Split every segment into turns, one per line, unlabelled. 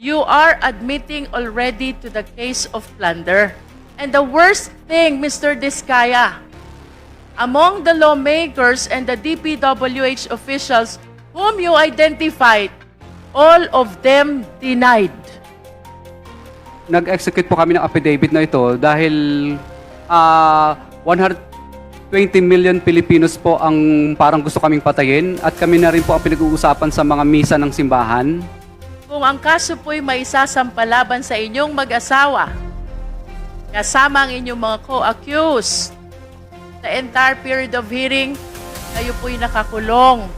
You are admitting already to the case of plunder. And the worst thing, Mr. Diskaya, among the lawmakers and the DPWH officials whom you identified, all of them denied.
Nag-execute po kami ng affidavit na ito dahil 120 million Filipinos po ang parang gusto kaming patayin at kami na rin po ang pinag-uusapan sa mga misa ng simbahan.
Kung ang kaso po'y may isasampalaban sa inyong mag-asawa, kasama ang inyong mga co-accused, the entire period of hearing, kayo po'y nakakulong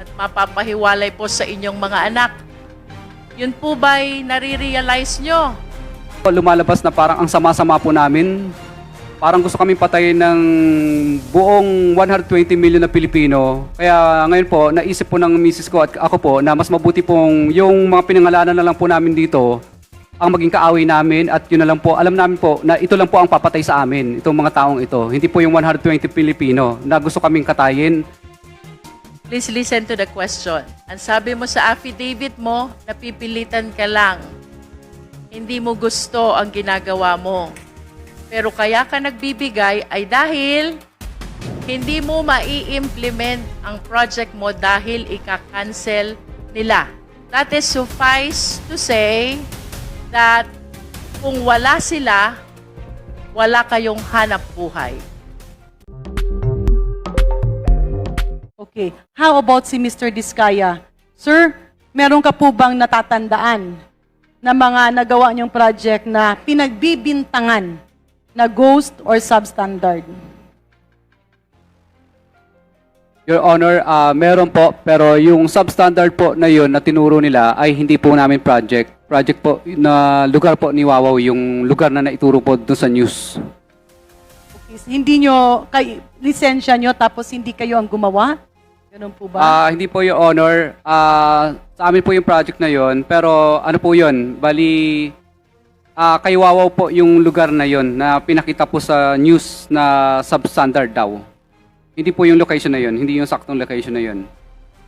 at mapapahiwalay po sa inyong mga anak. Yun po ba'y nare-realize nyo?
Lumalabas na parang ang sama-sama po namin. Parang gusto kaming patayin ng buong 120 million na Pilipino. Kaya ngayon po, naisip po ng misis ko at ako po na mas mabuti pong yung mga pinangalanan na lang po namin dito ang maging kaaway namin at yun na lang po, alam namin po na ito lang po ang papatay sa amin, itong mga taong ito. Hindi po yung 120 Pilipino na gusto kaming katayin.
Please listen to the question. Ang sabi mo sa affidavit mo, napipilitan ka lang. Hindi mo gusto ang ginagawa mo. Pero kaya ka nagbibigay ay dahil hindi mo mai-implement ang project mo dahil ika-cancel nila. That is suffice to say that kung wala sila, wala kayong hanap buhay.
Okay. How about si Mr. Diskaya? Sir, meron ka po bang natatandaan na mga nagawa niyong project na pinagbibintangan na ghost or substandard?
Your Honor, meron po, pero yung substandard po na yun na tinuro nila ay hindi po namin project. Project po na lugar po ni Wawaw, yung lugar na naituro po doon sa news.
Okay. So, hindi nyo, lisensya nyo tapos hindi kayo ang gumawa? Ganun po ba?
Hindi po, Your Honor. Sa amin po yung project na yun, pero ano po yun, bali kay Wawaw po yung lugar na yon na pinakita po sa news na substandard daw. Hindi po yung location na yon, hindi yung saktong location na yon.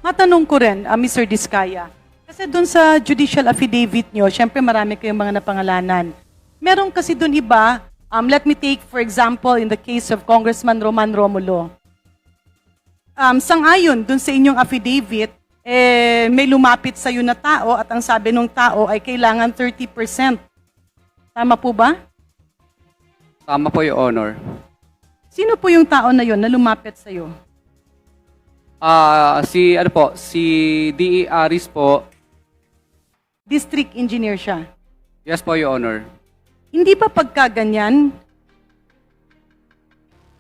Matanong ko rin, Mr. Diskaya, kasi doon sa judicial affidavit nyo, syempre marami kayong mga napangalanan. Meron kasi doon iba, let me take for example in the case of Congressman Roman Romulo. Sangayon doon sa inyong affidavit, may lumapit sa iyo na tao at ang sabi ng tao ay kailangan 30%. Tama po ba?
Tama po, Your Honor.
Sino po yung tao na yon na lumapit sa iyo?
Si D.E. Aris po.
District engineer siya.
Yes po, Your Honor.
Hindi ba pagkaganyan,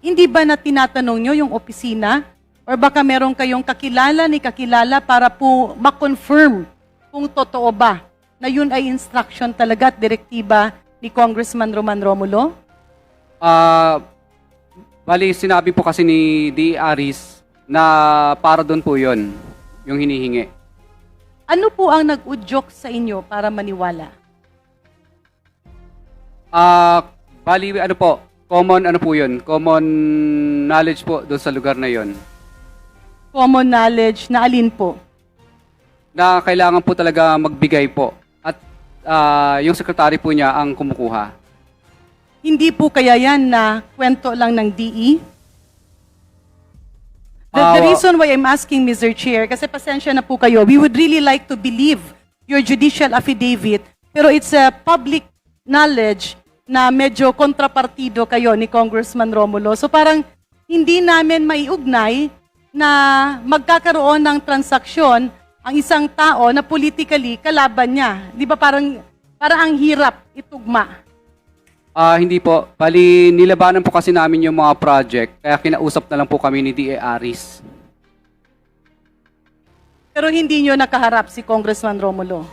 hindi ba na tinatanong nyo yung opisina? Or baka meron kayong kakilala ni kakilala para po ma-confirm kung totoo ba na yun ay instruction talaga at direktiba ni Congressman Roman Romulo?
Bali, sinabi po kasi ni D.E. Aris na para doon po yon yung hinihingi.
Ano po ang nag-udyok sa inyo para maniwala?
Bali, ano po, common knowledge po doon sa lugar na yon.
Common knowledge na alin po?
Na kailangan po talaga magbigay po. At yung sekretary po niya ang kumukuha.
Hindi po kaya yan na kwento lang ng DE? The reason why I'm asking, Mr. Chair, kasi pasensya na po kayo, we would really like to believe your judicial affidavit, pero it's a public knowledge na medyo kontrapartido kayo ni Congressman Romulo. So parang hindi namin maiugnay na magkakaroon ng transaksyon ang isang tao na politically kalaban niya. Di ba parang ang hirap itugma?
Hindi po. Bali, nilabanan po kasi namin yung mga project, kaya kinausap na lang po kami ni D.E. Aris.
Pero hindi nyo nakaharap si Congressman Romulo?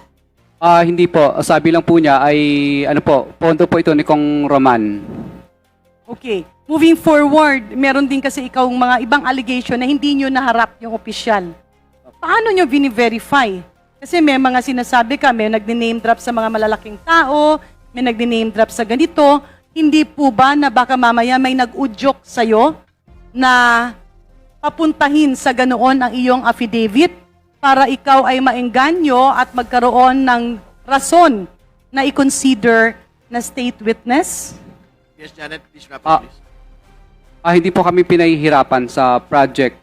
Hindi po. Sabi lang po niya ay, pondo po ito ni Kong Roman.
Okay. Moving forward, meron din kasi ikaw mga ibang allegation na hindi nyo naharap yung opisyal. Paano nyo bini-verify? Kasi may mga sinasabi ka, may nag-name drop sa mga malalaking tao, may nag-name drop sa ganito. Hindi po ba na baka mamaya may nag-udyok sa'yo na papuntahin sa ganoon ang iyong affidavit para ikaw ay maengganyo at magkaroon ng rason na i-consider na state witness?
Yes, Janet, please wrap
Ah.
up, please.
Hindi po kami pinahihirapan sa project.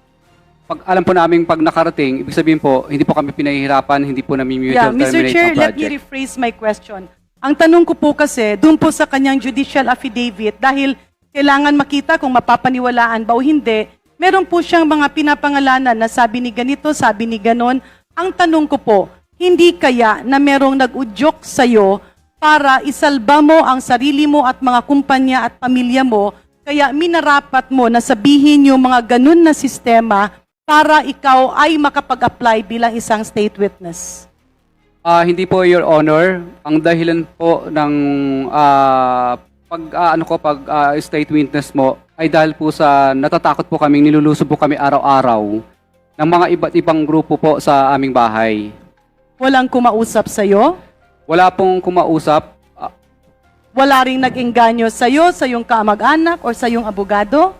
Pag alam po namin pag nakarating, ibig sabihin po, hindi po kami pinahihirapan, hindi po namin
Yeah,
mutual
Mr.
terminate
Chair,
ang
let me
project.
rephrase my question. Ang tanong ko po kasi, doon po sa kanyang judicial affidavit, dahil kailangan makita kung mapapaniwalaan ba o hindi, meron po siyang mga pinapangalanan na sabi ni ganito, sabi ni ganon. Ang tanong ko po, hindi kaya na merong nag-udyok sa'yo para isalba mo ang sarili mo at mga kumpanya at pamilya mo, kaya minarapat mo na sabihin yung mga ganun na sistema para ikaw ay makapag-apply bilang isang state witness?
Hindi po, Your Honor. Ang dahilan po ng state witness mo ay dahil po sa natatakot po kami, nilulusob po kami araw-araw ng mga iba't ibang grupo po sa aming bahay.
Walang kumausap sa'yo?
Wala pong kumausap.
Wala ring nag-engganyo sa'yo, sa iyong kamag-anak o sa iyong abogado?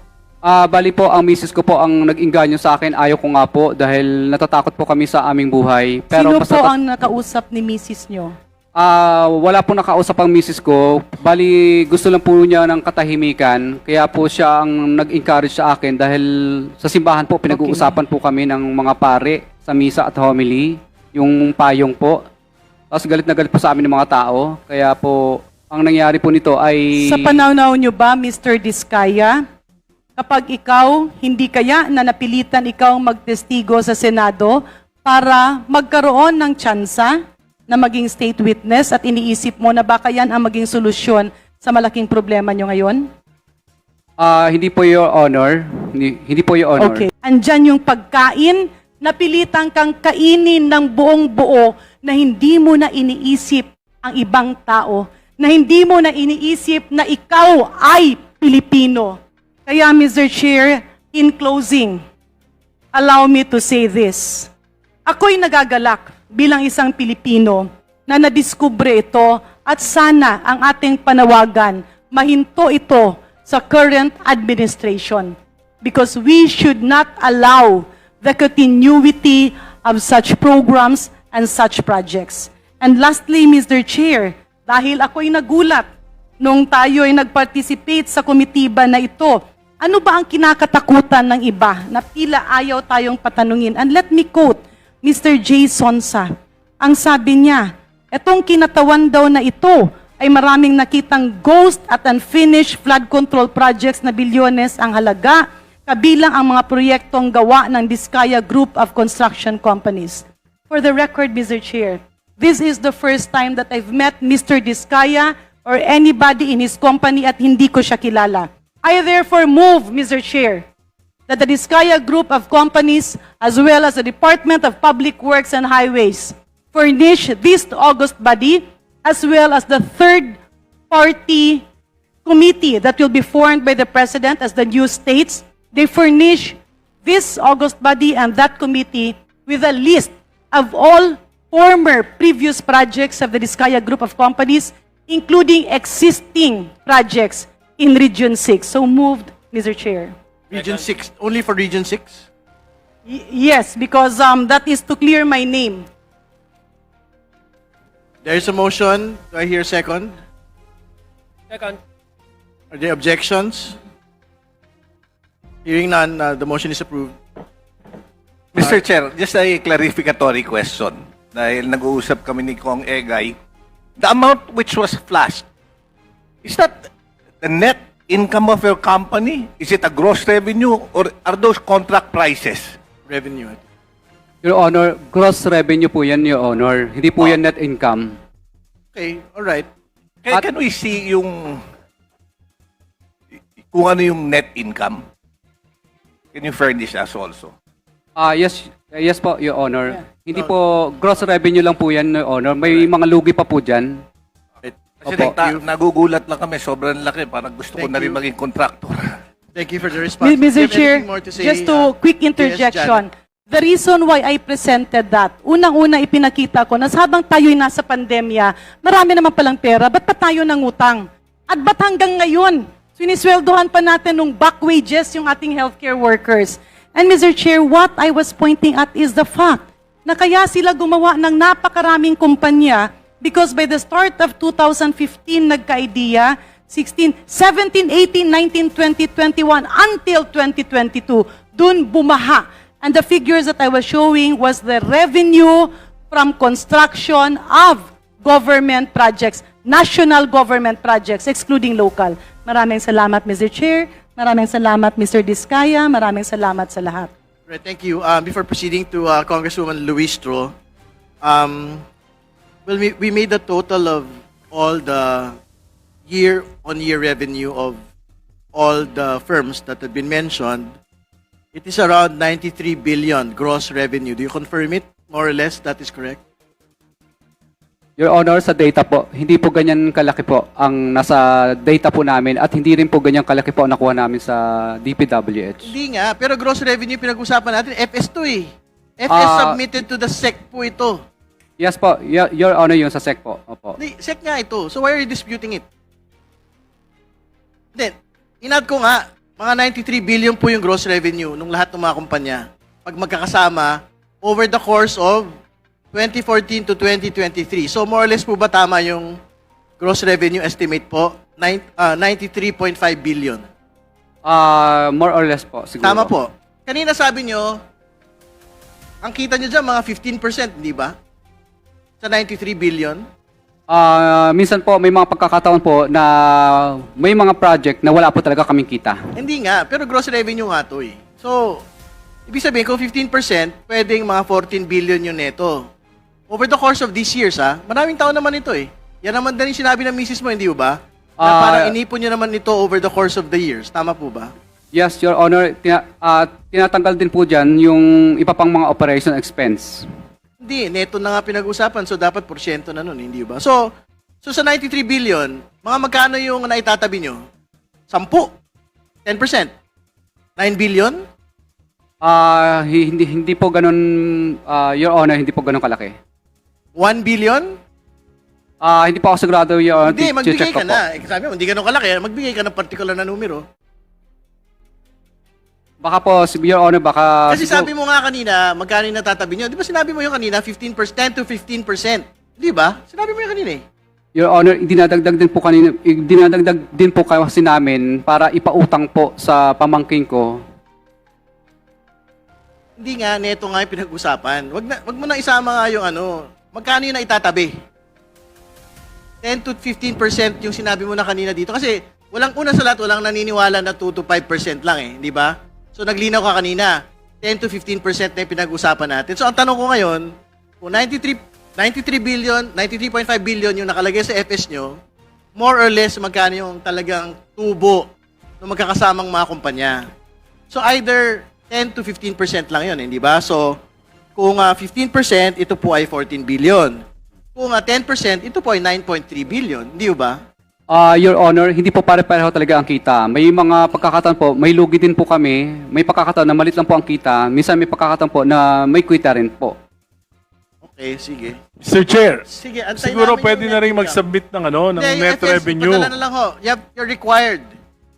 Bali po, ang misis ko po ang nag-inganyo sa akin. Ayaw ko nga po dahil natatakot po kami sa aming buhay.
Sino
basta
po ang nakausap ni misis nyo?
wala po nakausap ang misis ko. Bali, gusto lang po niya ng katahimikan. Kaya po siya ang nag-encourage sa akin dahil sa simbahan po, pinag-uusapan po kami ng mga pare sa misa at homily. Yung payong po. Tapos galit na galit po sa amin ng mga tao. Kaya po, ang nangyari po nito ay...
Sa pananaw nyo ba, Mr. Diskaya, kapag ikaw, hindi kaya na napilitan ikaw magtestigo sa Senado para magkaroon ng tsansa na maging state witness at iniisip mo na baka yan ang maging solusyon sa malaking problema nyo ngayon?
hindi po, Your Honor. Hindi po, Your Honor.
Okay. Andyan yung pagkain, napilitan kang kainin ng buong buo na hindi mo na iniisip ang ibang tao, na hindi mo na iniisip na ikaw ay Pilipino. Kaya, Mr. Chair, in closing, allow me to say this. Ako'y nagagalak bilang isang Pilipino na nadiskubre ito at sana ang ating panawagan, mahinto ito sa current administration. Because we should not allow the continuity of such programs and such projects. And lastly, Mr. Chair, dahil ako'y nagulat nung tayo ay nag-participate sa komitiba na ito, ano ba ang kinakatakutan ng iba na tila ayaw tayong patanungin? And let me quote Mr. J. Sonsa. Ang sabi niya, etong kinatawan daw na ito ay maraming nakitang ghost at unfinished flood control projects na bilyones ang halaga, kabilang ang mga proyektong gawa ng Diskaya Group of Construction Companies. For the record, Mr. Chair, this is the first time that I've met Mr. Diskaya or anybody in his company at hindi ko siya kilala. I therefore move, Mr. Chair, that the Diskaya Group of Companies as well as the Department of Public Works and Highways furnish this august body as well as the third-party committee that will be formed by the President as the new states. They furnish this august body and that committee with a list of all former previous projects of the Diskaya Group of Companies, including existing projects in Region 6. So moved, Mr. Chair.
Region 6, only for Region 6?
Yes, because that is to clear my name.
There is a motion. Do I hear a second?
Second.
Are there objections? Hearing none, the motion is approved.
Mr. Chair, just a clarificatory question. Dahil nag-uusap kami ni Kong Egay, the amount which was flashed, is that the net income of your company? Is it a gross revenue or are those contract prices?
Revenue.
Your Honor, gross revenue po yan, Your Honor. Hindi po yan net income.
Okay, all right.
Can we see yung kung ano yung net income? Can you furnish us also?
Yes po, Your Honor. Hindi po, gross revenue lang po yan, Your Honor. May mga lugi pa po dyan.
Kasi
Opo.
nagugulat lang kami, sobrang laki. Parang gusto ko
Thank
na rin
you.
maging contractor.
Thank you for the response. Do you
Mr.
have
Chair,
anything more to say?
just to quick interjection.
Yes,
The reason why I presented that, unang-una ipinakita ko na habang tayo'y nasa pandemya, marami naman palang pera, ba't pa tayo nangutang? At ba't hanggang ngayon, sinisweldohan pa natin nung back wages yung ating healthcare workers? And Mr. Chair, what I was pointing at is the fact na kaya sila gumawa ng napakaraming kumpanya Because by the start of 2015, nagka-idea, 16, 17, 18, 19, 20, 21, until 2022, dun bumaha. And the figures that I was showing was the revenue from construction of government projects, national government projects, excluding local. Maraming salamat, Mr. Chair. Maraming salamat, Mr. Diskaya. Maraming salamat sa lahat.
Right, thank you. Before proceeding to Congresswoman Luis Tro, well, we made a total of all the year-on-year revenue of all the firms that had been mentioned. It is around 93 billion gross revenue. Do you confirm it? More or less, that is correct?
Your Honor, sa data po, hindi po ganyan kalaki po ang nasa data po namin at hindi rin po ganyan kalaki po ang nakuha namin sa DPWH.
Hindi nga, pero gross revenue pinag-usapan natin, FS2 eh. FS submitted to the SEC po ito.
Yes po, Your Honor, yung sa SEC po. Opo.
Hindi, SEC nga ito. So why are you disputing it? Then, inad ko nga, mga 93 billion po yung gross revenue nung lahat ng mga kumpanya. Pag magkakasama, over the course of 2014 to 2023. So more or less po ba tama yung gross revenue estimate po? 93.5 billion.
More or less po, siguro.
Tama po. Kanina sabi nyo, ang kita nyo dyan, mga 15%, di ba? Sa 93 billion.
Minsan po, may mga pagkakataon po na may mga project na wala po talaga kaming kita.
Hindi nga, pero gross revenue nga to eh. So, ibig sabihin, kung 15%, pwedeng mga 14 billion yun neto. Over the course of these years, maraming taon naman ito eh. Yan naman din yung sinabi ng misis mo, hindi ba? Na parang inipon nyo naman ito over the course of the years. Tama po ba?
Yes, Your Honor, tinatanggal din po dyan yung iba pang mga operation expense.
Hindi, neto na nga pinag-usapan, so dapat porsyento na nun, hindi ba? So sa 93 billion, mga magkano yung naitatabi nyo? 10? 10%? 9 billion?
Hindi po ganun, Your Honor, hindi po ganun kalaki.
1 billion?
Hindi po ako sigurado, Your Honor.
Hindi, magbigay
check ko
ka
po.
na. Sabi mo, hindi ganun kalaki. Magbigay ka ng particular na numero.
Baka po, Your Honor, baka...
Kasi sabi mo nga kanina, magkano yung natatabi nyo? Di ba sinabi mo yung kanina, 10 to 15%? Di ba? Sinabi mo yung kanina eh.
Your Honor, dinadagdag din po kasi namin para ipautang po sa pamangking ko.
Hindi nga, neto nga yung pinag-usapan. Wag mo na isama nga yung ano, magkano yung naitatabi? 10 to 15% yung sinabi mo na kanina dito. Kasi una sa lahat, walang naniniwala na 2 to 5% lang eh, di ba? So naglinaw ka kanina, 10 to 15% na yung pinag-usapan natin. So ang tanong ko ngayon, kung 93 billion, 93.5 billion yung nakalagay sa FS nyo, more or less magkano yung talagang tubo ng magkakasamang mga kumpanya. So either 10 to 15% lang yun, hindi ba? So kung 15%, ito po ay 14 billion. Kung 10%, ito po ay 9.3 billion, hindi ba?
Your Honor, hindi po pare-pareho talaga ang kita. May mga pagkakataon po, may lugi din po kami. May pagkakataon na malit lang po ang kita. Minsan may pagkakataon po na may kwita rin po.
Okay, sige.
Mr. Chair,
Sige, antayin
siguro
namin
pwede
yung
na rin
net income.
mag-submit ng, ng
Hindi, yung
net
FS,
revenue.
padala na lang ho. You're required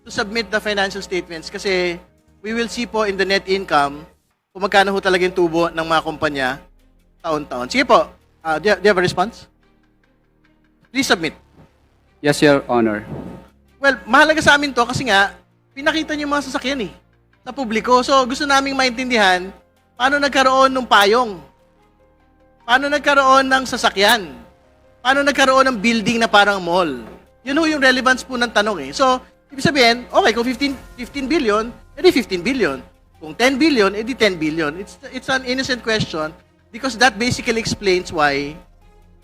to submit the financial statements kasi we will see po in the net income kung magkano ho talaga yung tubo ng mga kumpanya taon-taon. Sige po, do you have a response? Please submit.
Yes, Your Honor.
Well, mahalaga sa amin to kasi nga, pinakita niyo yung mga sasakyan sa publiko. So, gusto naming maintindihan paano nagkaroon ng payong. Paano nagkaroon ng sasakyan. Paano nagkaroon ng building na parang mall. Yun ho yung relevance po ng tanong eh. So, ibig sabihin, okay, kung 15 billion, edi 15 billion. Kung 10 billion, edi 10 billion. It's an innocent question because that basically explains why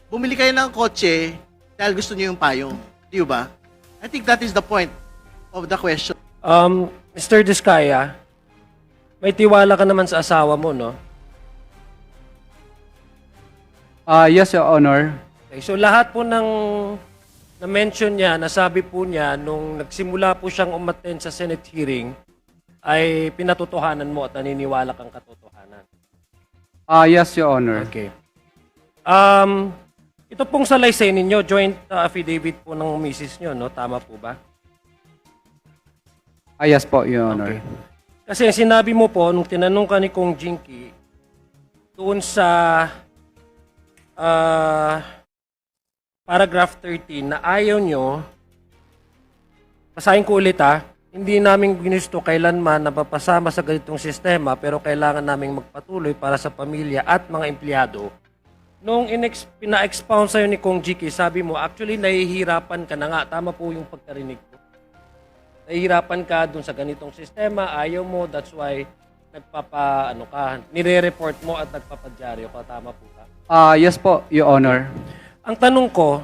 bumili kayo ng kotse dahil gusto niyo yung payong. Di ba? I think that is the point of the question.
Mr. Diskaya, may tiwala ka naman sa asawa mo, no?
Yes, Your Honor.
Okay, so lahat po ng na-mention niya, nasabi po niya nung nagsimula po siyang umattend sa Senate hearing, ay pinatotohanan mo at naniniwala kang katotohanan.
Yes, Your Honor.
Okay. Ito pong salaysay ninyo, joint affidavit po ng misis nyo, no? Tama po ba?
Yes po, Your Honor.
Okay. Kasi sinabi mo po, nung tinanong ka ni Kong Jinky, doon sa paragraph 13 na ayaw nyo, basahin ko ulit hindi namin ginusto kailanman na papasama sa ganitong sistema pero kailangan naming magpatuloy para sa pamilya at mga empleyado. Nung pina-expound sa'yo ni Kong Jiki, sabi mo, actually, nahihirapan ka na nga. Tama po yung pagkarinig ko. Nahihirapan ka dun sa ganitong sistema, ayaw mo, that's why nire-report mo at nagpapadyaryo ka. Tama po ka?
Yes po, Your Honor.
Ang tanong ko,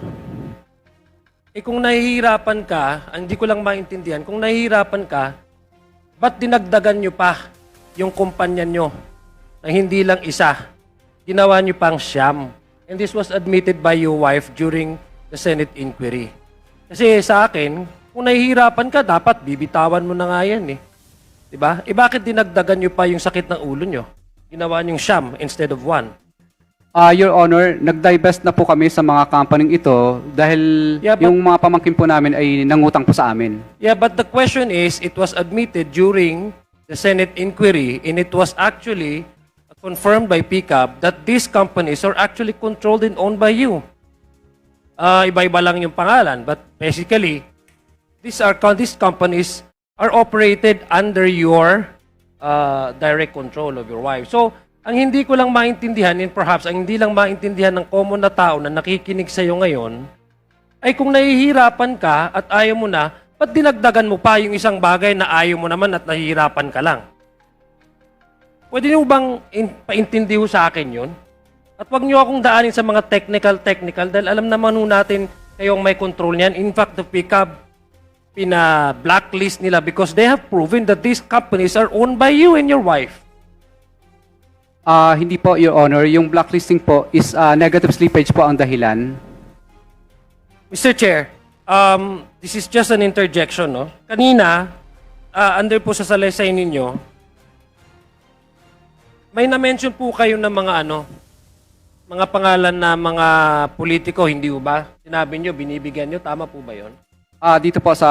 kung nahihirapan ka, hindi ko lang maintindihan, kung nahihirapan ka, ba't dinagdagan nyo pa yung kumpanya nyo na hindi lang isa? Ginawa nyo pang siyam. And this was admitted by your wife during the Senate inquiry. Kasi sa akin, kung nahihirapan ka, dapat bibitawan mo na nga yan eh. Diba? Bakit dinagdagan nyo pa yung sakit ng ulo nyo? Ginawa nyo siyam instead of one.
Your Honor, nag-divest na po kami sa mga company ito dahil
Yeah, but-
yung mga pamangkin po namin ay nangutang po sa amin.
Yeah, but the question is, it was admitted during the Senate inquiry and it was actually confirmed by PCAB that these companies are actually controlled and owned by you. Iba-iba lang yung pangalan, but basically, these companies are operated under your direct control of your wife. So, ang hindi ko lang maintindihan, and perhaps ang hindi lang maintindihan ng common na tao na nakikinig sa iyo ngayon, ay kung nahihirapan ka at ayaw mo na, ba't dinagdagan mo pa yung isang bagay na ayaw mo naman at nahihirapan ka lang? Pwede niyo bang paintindi sa akin yun? At wag niyo akong daanin sa mga technical dahil alam naman ho natin kayong may control niyan. In fact, the PCAB, pina-blacklist nila because they have proven that these companies are owned by you and your wife.
Hindi po, Your Honor. Yung blacklisting po is negative slippage po ang dahilan.
Mr. Chair, this is just an interjection, no? Kanina, under po sa salaysay ninyo, may na-mention po kayo ng mga mga pangalan na mga politiko, hindi ba? Sinabi nyo, binibigyan nyo, tama po ba yon?
Dito po sa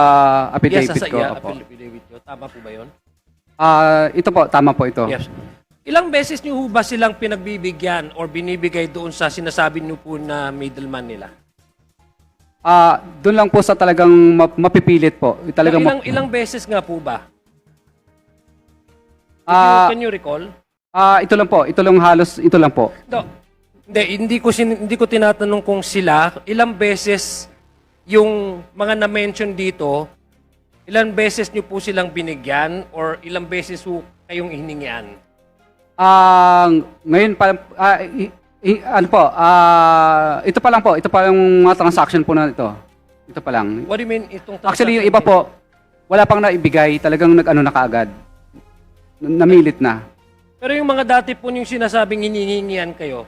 affidavit ko. Opo.
affidavit nyo, tama po ba yon?
Ito po, tama po ito.
Yes. Ilang beses nyo ba silang pinagbibigyan or binibigay doon sa sinasabi nyo po na middleman nila?
Doon lang po sa talagang mapipilit po. Talagang
Ilang beses nga po ba? Can you recall?
ito lang po. Ito lang halos, ito lang po.
No. Hindi ko tinatanong kung sila, ilang beses yung mga na-mention dito, ilang beses nyo po silang binigyan or ilang beses po kayong hiningian?
Ngayon pa, ito pa lang po. Ito pa yung mga transaction po na ito. Ito pa lang.
What do you mean itong
Actually, yung iba po, wala pang naibigay. Talagang na kaagad. Namilit na.
Pero yung mga dati po yung sinasabing hinihingian kayo,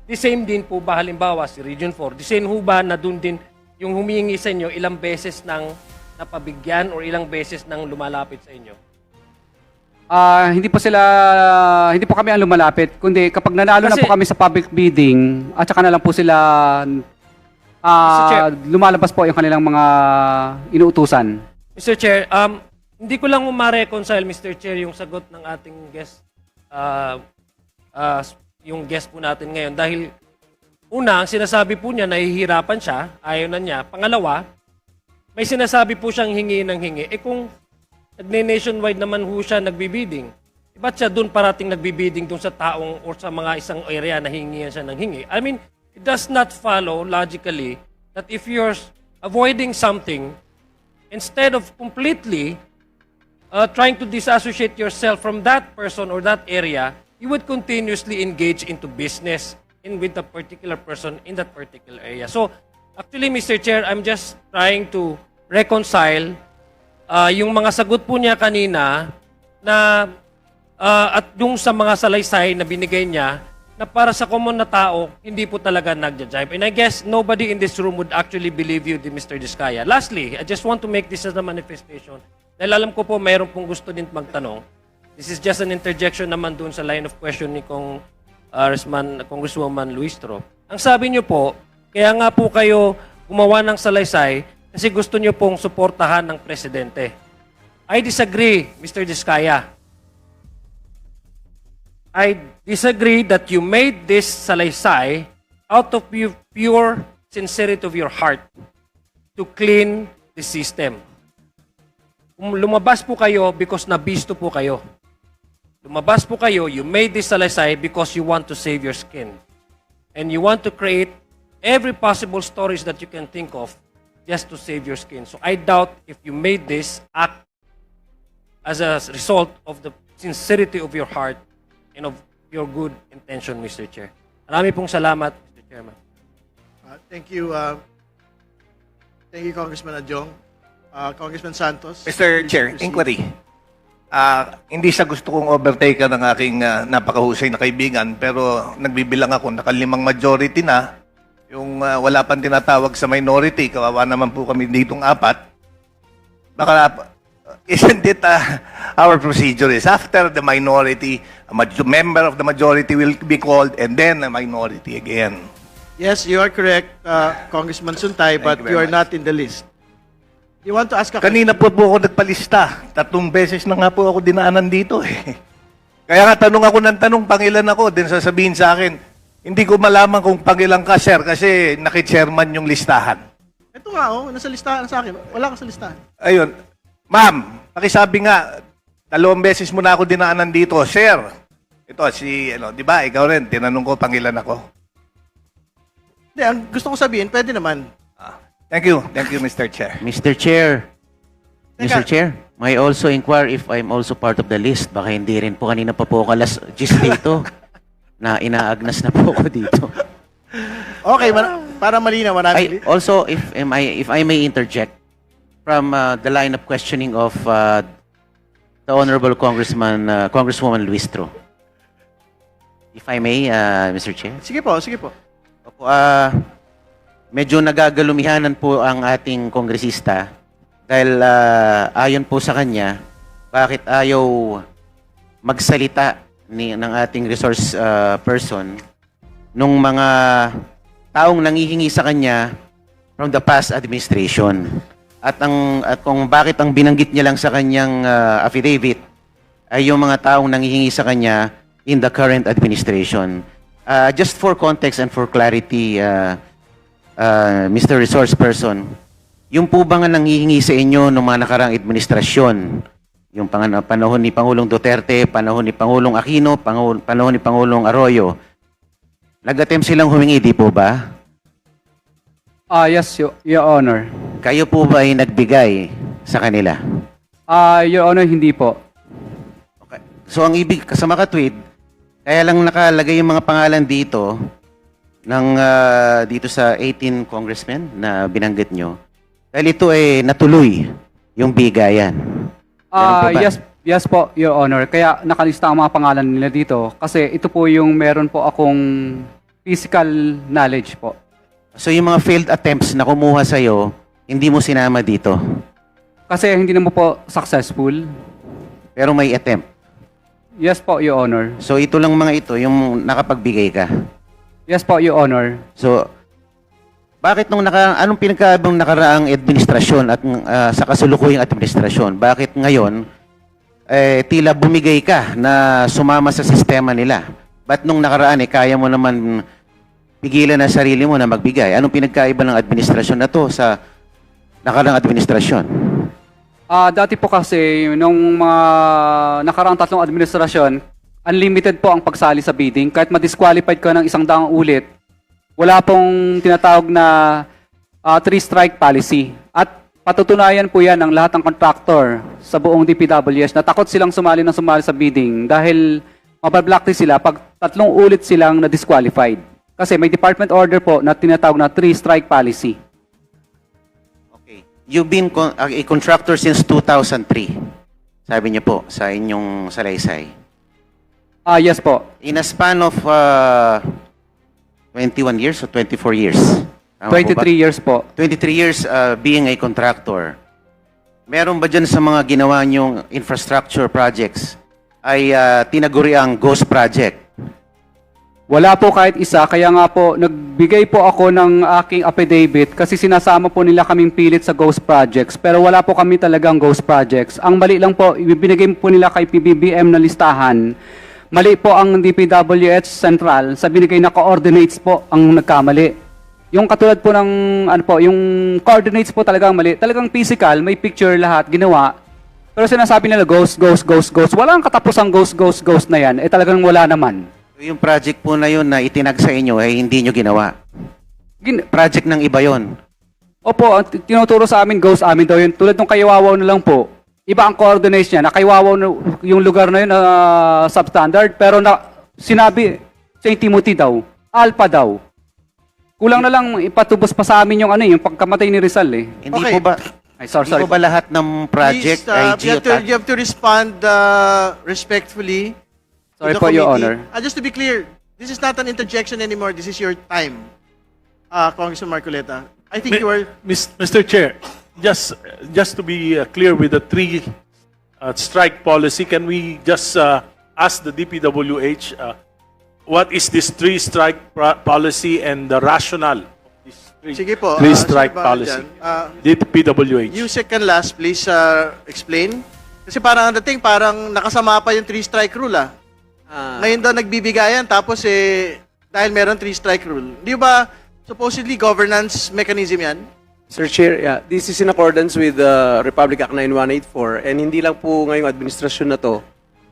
the same din po ba halimbawa si Region 4, the same ho ba na doon din yung humihingi sa inyo ilang beses nang napabigyan or ilang beses nang lumalapit sa inyo?
Hindi po kami ang lumalapit, kundi kapag nanalo na
Kasi-
po kami sa public bidding, at saka na lang po sila
Mr. Chair.
lumalabas po yung kanilang mga inuutusan.
Mr. Chair, hindi ko lang ma-reconcile, Mr. Chair, yung sagot ng ating guest, yung guest po natin ngayon. Dahil, una, ang sinasabi po niya, nahihirapan siya, ayaw na niya. Pangalawa, may sinasabi po siyang hingi ng hingi. Kung nagne-nationwide naman ho siya nagbibidding, ba't siya doon parating nagbibidding doon sa taong or sa mga isang area na hingihan siya ng hingi? I mean, it does not follow logically that if you're avoiding something, instead of completely trying to disassociate yourself from that person or that area, you would continuously engage into business with a particular person in that particular area. So, actually, Mr. Chair, I'm just trying to reconcile yung mga sagot po niya kanina na at yung sa mga salaysay na binigay niya na para sa common na tao, hindi po talaga nagja-jive. And I guess nobody in this room would actually believe you, Mr. Diskaya. Lastly, I just want to make this as a manifestation. Dahil alam ko po, mayroon pong gusto din magtanong. This is just an interjection naman doon sa line of question ni Congresswoman Luis Trop. Ang sabi niyo po, kaya nga po kayo gumawa ng salaysay kasi gusto niyo pong suportahan ng presidente. I disagree, Mr. Diskaya. I disagree that you made this salaysay out of pure sincerity of your heart to clean the system. Kung lumabas po kayo because nabisto po kayo. Lumabas po kayo, you made this salaysay because you want to save your skin. And you want to create every possible stories that you can think of just to save your skin. So I doubt if you made this act as a result of the sincerity of your heart and of your good intention, Mr. Chair. Marami pong salamat, Mr. Chairman.
Thank you, Congressman Adjong. Congressman Santos.
Mr.
please
Chair,
proceed.
inquiry. Hindi sa gusto kong overtake ng aking napakahusay na kaibigan, pero nagbibilang ako, nakalimang majority na, yung wala pang tinatawag sa minority, kawawa naman po kami ditong apat. Baka, isn't it our procedure is after the minority, a member of the majority will be called and then a minority again.
Yes, you are correct, Congressman Suntay, but
you very
you are
much.
not in the list. You want to ask a
Kanina po ako nagpalista. 3 beses na nga po ako dinaanan dito eh. Kaya nga tanong ako ng tanong, pangilan ako, din sasabihin sa akin, hindi ko malaman kung pangilan ka, sir, kasi naki-chairman yung listahan.
Ito nga, nasa listahan sa akin. Wala ka sa listahan.
Ayun. Ma'am, pakisabi nga, 2 beses mo na ako dinaanan dito, sir. Ito, di ba, ikaw rin, tinanong ko, pangilan ako.
Hindi, ang gusto ko sabihin, pwede naman.
Thank you, Mr. Chair.
Mr. Chair,
Teka.
Mr. Chair, may I also inquire if I'm also part of the list. Baka hindi rin po, kanina pa po ako alas 10 dito na inaagnas na po ako dito.
Okay, para malinaw, marami.
Also, if I may interject from the line of questioning of the Honorable Congresswoman Luistro. If I may, Mr. Chair.
Sige po, sige po.
Opo, medyo nagagalumihanan po ang ating kongresista dahil ayon po sa kanya, bakit ayaw magsalita ng ating resource person nung mga taong nangihingi sa kanya from the past administration. At kung bakit ang binanggit niya lang sa kanyang affidavit ay yung mga taong nangihingi sa kanya in the current administration. Just for context and for clarity, Mr. Resource Person, yung po ba nga nanghihingi sa inyo ng mga nakarang administrasyon, yung panahon ni Pangulong Duterte, panahon ni Pangulong Aquino, panahon ni Pangulong Arroyo, nag-attempt silang humingi, di po ba?
Yes, Your Honor.
Kayo po ba ay nagbigay sa kanila?
Your Honor, hindi po.
Okay. So ang ibig, sa makatwid, kaya lang nakalagay yung mga pangalan dito, dito sa 18 congressmen na binanggit nyo, dahil ito ay natuloy yung bigayan. Ganun po ba?
Yes po, Your Honor. Kaya nakalista ang mga pangalan nila dito kasi ito po yung meron po akong physical knowledge po.
So yung mga failed attempts na kumuha sa'yo, hindi mo sinama dito,
Kasi hindi naman po successful.
pero may attempt.
Yes po, Your Honor.
So ito lang mga ito, yung nakapagbigay ka.
Yes po, Your Honor.
So, bakit anong pinagkaibang nakaraang administrasyon at sa kasulukuyang administrasyon, bakit ngayon tila bumigay ka na sumama sa sistema nila? Ba't nung nakaraan kaya mo naman pigilan ang sarili mo na magbigay? Anong pinagkaiba ng administrasyon na to sa nakaraang administrasyon?
Dati po kasi, nung mga nakaraang 3 administrasyon, unlimited po ang pagsali sa bidding. Kahit ma-disqualified ka ng 100 ulit, wala pong tinatawag na 3-strike policy. At patutunayan po yan ng lahat ng contractor sa buong DPWS na takot silang sumali sa bidding dahil mabablocklist sila pag 3 ulit silang na-disqualified. Kasi may department order po na tinatawag na 3-strike policy.
Okay. You've been a contractor since 2003. Sabi niyo po sa inyong salaysay.
Yes po.
In a span of 21 years or 24 years? Tama po ba?
23 years po.
23 years being a contractor. Meron ba dyan sa mga ginawa niyong infrastructure projects ay tinaguri ang ghost project?
Wala po kahit isa, kaya nga po nagbigay po ako ng aking affidavit kasi sinasama po nila kaming pilit sa ghost projects pero wala po kami talagang ghost projects. Ang mali lang po, ibinigay po nila kay PBBM na listahan. Mali po ang DPWH Central sa binigay na coordinates po ang nagkamali. Yung katulad po ng, ano po, yung coordinates po talagang mali. Talagang physical, may picture lahat, ginawa. Pero sinasabi nila, ghost, ghost, ghost, ghost. Walang katapusang ghost, ghost, ghost na yan. Talagang wala naman.
Yung project po na yun na itinag sa inyo ay hindi nyo ginawa. Project ng iba yon.
Opo, ang tinuturo sa amin, ghost amin daw yun. Tulad ng Kaywawaw na lang po. Iba ang coordinates niya. Nakaywawaw na yung lugar na yun na substandard. Pero sinabi, St. Timothy daw, Alpha daw. Kulang na lang ipatubos pa sa amin yung yung pagkamatay ni Rizal eh.
Hindi
Okay.
po ba
Ay, sorry.
hindi po ba lahat ng project
Please,
ay
you have to respond respectfully. to
Sorry
the
po, Your
committee.
Honor.
Just to be clear, this is not an interjection anymore. This is your time, Congressman Marcoleta. I think you are...
Mr. Chair, just to be clear with the three strike policy, can we just ask the DPWH what is this three strike policy and the rationale of this
Sige po.
three strike
sige pa
policy?
dyan.
DPWH.
You second last, please explain. Kasi parang ang dating, parang nakasama pa yung 3-strike rule Ngayon daw nagbibigayan, tapos dahil meron 3-strike rule. Di ba supposedly governance mechanism yan?
Sir Chair, yeah, this is in accordance with Republic Act 9184 and hindi lang po ngayong administrasyon na to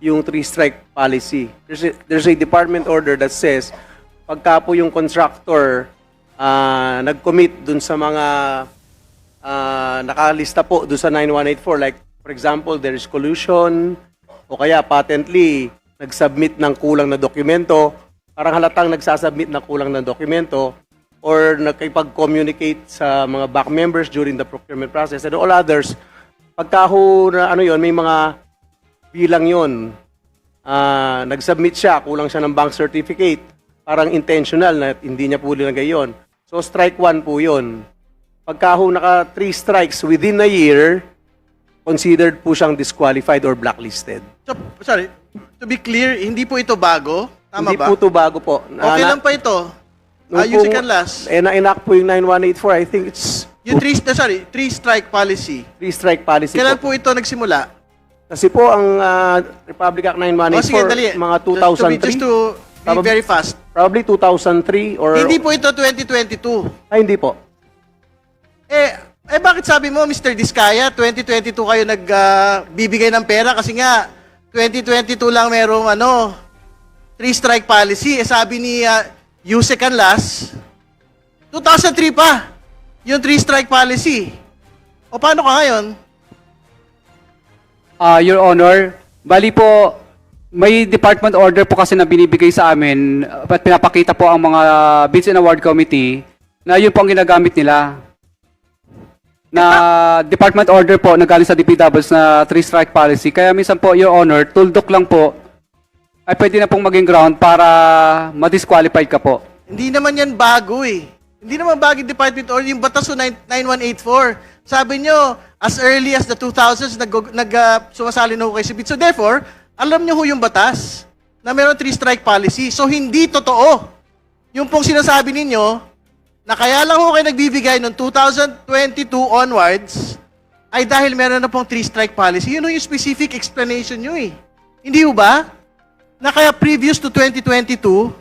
yung 3-strike policy. There's a department order that says pagka po yung contractor nag-commit dun sa mga nakalista po dun sa 9184, like for example, there is collusion o kaya patently nag-submit ng kulang na dokumento, parang halatang nagsasubmit ng kulang na dokumento, or nakipag-communicate sa mga back members during the procurement process and all others, pagka ho na yon, may mga bilang yon, nag-submit siya, kulang siya ng bank certificate, parang intentional na hindi niya po linagay yon. So strike 1 po yon. Pagka ho naka 3 strikes within a year, considered po siyang disqualified or blacklisted.
So, sorry, to be clear, hindi po ito bago? Tama
Hindi
ba?
po ito bago po.
Okay lang pa ito. You second last.
Na-enact po yung 9184, I think it's
Yung 3-strike policy.
3-strike policy
Kailan
po.
po ito nagsimula?
Kasi po ang Republic Act 9184,
Sige, dali.
mga
Just
2003,
to be very fast.
probably 2003 or...
Hindi po ito 2022.
Ay, hindi po.
Bakit sabi mo, Mr. Diskaya, 2022 kayo nagbibigay ng pera kasi nga 2022 lang merong 3-strike policy. Sabi ni Yusek Canlas, 2003 pa yung 3-strike policy. O paano ka ngayon?
Your Honor, bali po, may department order po kasi na binibigay sa amin at pinapakita po ang mga Bids and Award Committee na yun po ang ginagamit nila. Na department order po na galing sa DPWs na 3-strike policy. Kaya minsan po, Your Honor, tuldok lang po ay pwede na pong maging ground para ma-disqualified ka po.
Hindi naman yan bago eh. Hindi naman bago yung department order. Yung batas 9184. Sabi nyo, as early as the 2000s, sumasali na ho kayo sa bid. So therefore, alam nyo ho yung batas na meron 3-strike policy. So hindi totoo. Yung pong sinasabi ninyo, na kaya lang ho kayo nagbibigay noong 2022 onwards, ay dahil meron na pong 3-strike policy. Yun ho yung specific explanation nyo eh. Hindi ho ba? Na kaya previous to 2022,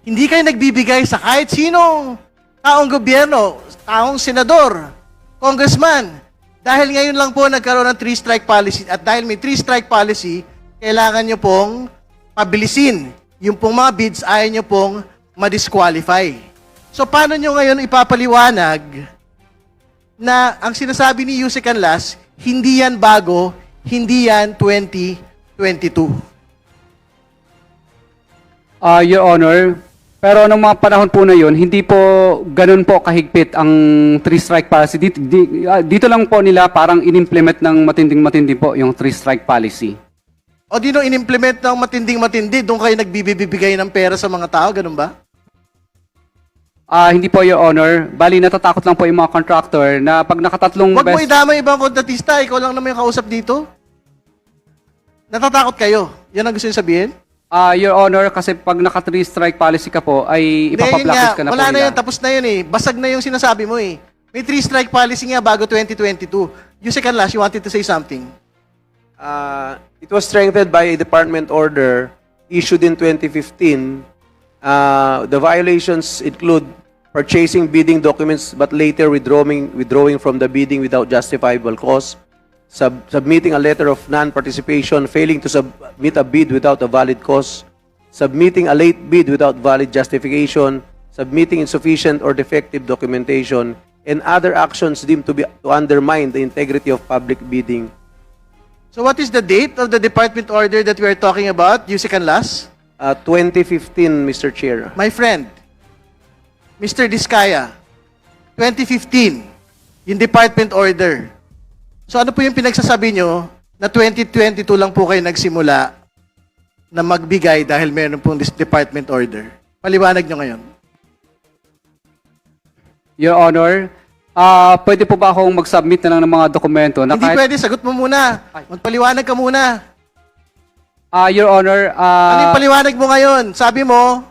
hindi kayo nagbibigay sa kahit sinong taong gobyerno, taong senador, congressman. Dahil ngayon lang po nagkaroon ng 3-strike policy at dahil may 3-strike policy, kailangan nyo pong pabilisin. Yung pong mga bids, ayaw nyo pong ma-disqualify. So paano nyo ngayon ipapaliwanag na ang sinasabi ni Yusek Canlas, hindi yan bago, hindi yan 2022?
Your Honor, pero nung mga panahon po na yun, hindi po ganun po kahigpit ang 3-strike policy. Dito lang po nila parang inimplement ng matinding-matindi po yung 3-strike policy.
O di nung inimplement ng matinding-matindi, doon kayo nagbibigay ng pera sa mga tao, ganun ba?
Hindi po, Your Honor. Bali, natatakot lang po yung mga contractor na pag nakatatlong
Huwag mo idama ibang kontratista, ikaw lang naman yung kausap dito. Natatakot kayo. Yan ang gusto niyo sabihin?
Your Honor, kasi pag naka 3-strike policy ka po, ay
Hindi, yun
ipapablacklist
nga.
ka na
Wala
po
na
nila.
yun, tapos na yun eh. Basag na yung sinasabi mo eh. May 3-strike policy nga bago 2022. Yusek Canlas, you wanted to say something?
It was strengthened by a department order issued in 2015. The violations include purchasing bidding documents but later withdrawing from the bidding without justifiable cause, submitting a letter of non-participation, failing to submit a bid without a valid cause, submitting a late bid without valid justification, submitting insufficient or defective documentation, and other actions deemed to undermine the integrity of public bidding.
So what is the date of the department order that we are talking about, Yusek Canlas?
2015, Mr. Chair.
My friend, Mr. Diskaya, 2015, yung department order. So ano po yung pinagsasabi nyo na 2022 lang po kayo nagsimula na magbigay dahil meron pong this department order? Paliwanag nyo ngayon.
Your Honor, pwede po ba akong mag-submit na lang ng mga dokumento na
Hindi pwede, sagot mo muna. Magpaliwanag ka muna.
Your Honor,
Ano yung paliwanag mo ngayon? Sabi mo,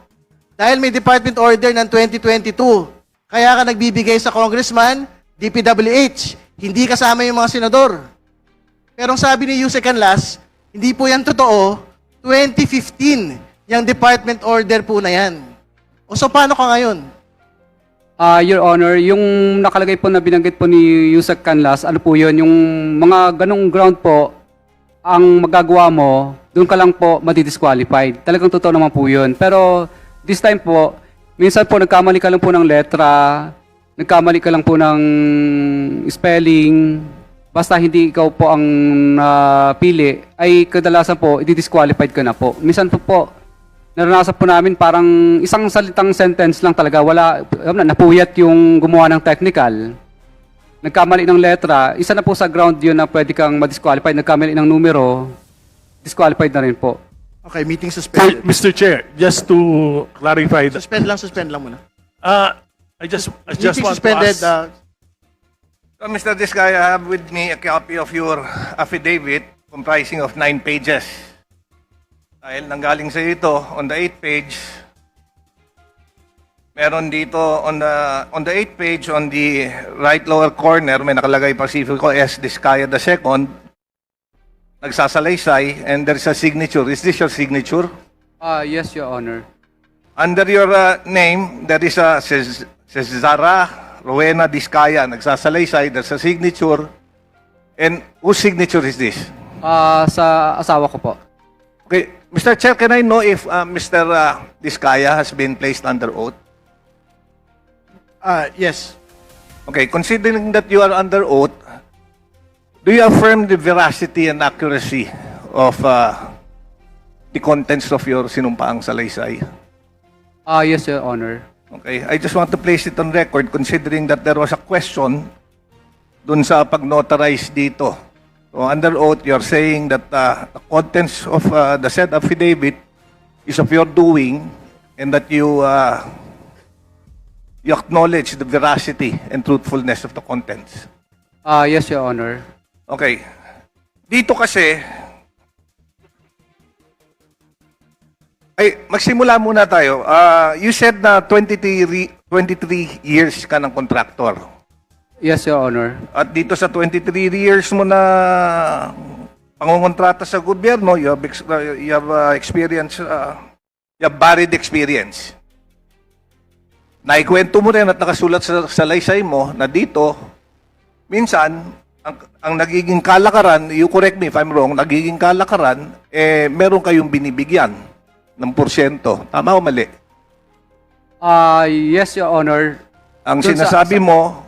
dahil may department order ng 2022, kaya ka nagbibigay sa congressman, DPWH, hindi kasama yung mga senador. Pero ang sabi ni Yusek Canlas, hindi po yan totoo, 2015, yung department order po na yan. O so paano ka ngayon?
Your Honor, yung nakalagay po na binanggit po ni Yusek Canlas, ano po yun, yung mga ganong ground po, ang magagawa mo, doon ka lang po madi-disqualified. Talagang totoo naman po yun. Pero this time po, minsan po nagkamali ka lang po ng letra, nagkamali ka lang po ng spelling, basta hindi ikaw po ang pili, ay kadalasan po, i-disqualified ka na po. Minsan po, naranasan po namin parang isang salitang sentence lang talaga, wala, napuyat yung gumawa ng technical. Nagkamali ng letra, isa na po sa ground yun na pwede kang ma-disqualified. Nagkamali ng numero, disqualified na rin po.
Okay, meeting suspended.
Mr. Chair, just to clarify,
Suspend lang muna.
I just
Meeting
want to
suspended.
ask,
So, Mr. Diskaya, I have with me a copy of your affidavit comprising of 9 pages. Dahil nanggaling sa ito, on the 8th page, meron dito, on the 8th page, on the right lower corner, may nakalagay Pacifico S. Diskaya II, nagsasalaysay, and there's a signature. Is this your signature?
Yes, Your Honor.
Under your name, there is a Cesara Rowena Diskaya, nagsasalaysay, there's a signature. And whose signature is this?
Sa asawa ko po.
Okay, Mr. Chair, can I know if Mr. Diskaya has been placed under oath?
Yes.
Okay, considering that you are under oath, do you affirm the veracity and accuracy of the contents of your sinumpaang salaysay?
Yes, Your Honor.
Okay, I just want to place it on record considering that there was a question dun sa pag-notarize dito. So under oath, you're saying that the contents of the said affidavit is of your doing and that you acknowledge the veracity and truthfulness of the contents.
Yes, Your Honor.
Okay. Dito kasi, magsimula muna tayo. You said na 23 years ka ng contractor.
Yes, Your Honor.
At dito sa 23 years mo na pangungontrata sa gobyerno, you have experience, you have varied experience. Naikwento mo rin at nakasulat sa salaysay mo na dito, minsan, ang nagiging kalakaran, you correct me if I'm wrong, nagiging kalakaran, meron kayong binibigyan ng porsyento. Tama o mali?
Yes, Your Honor.
Ang
Doon
sinasabi mo,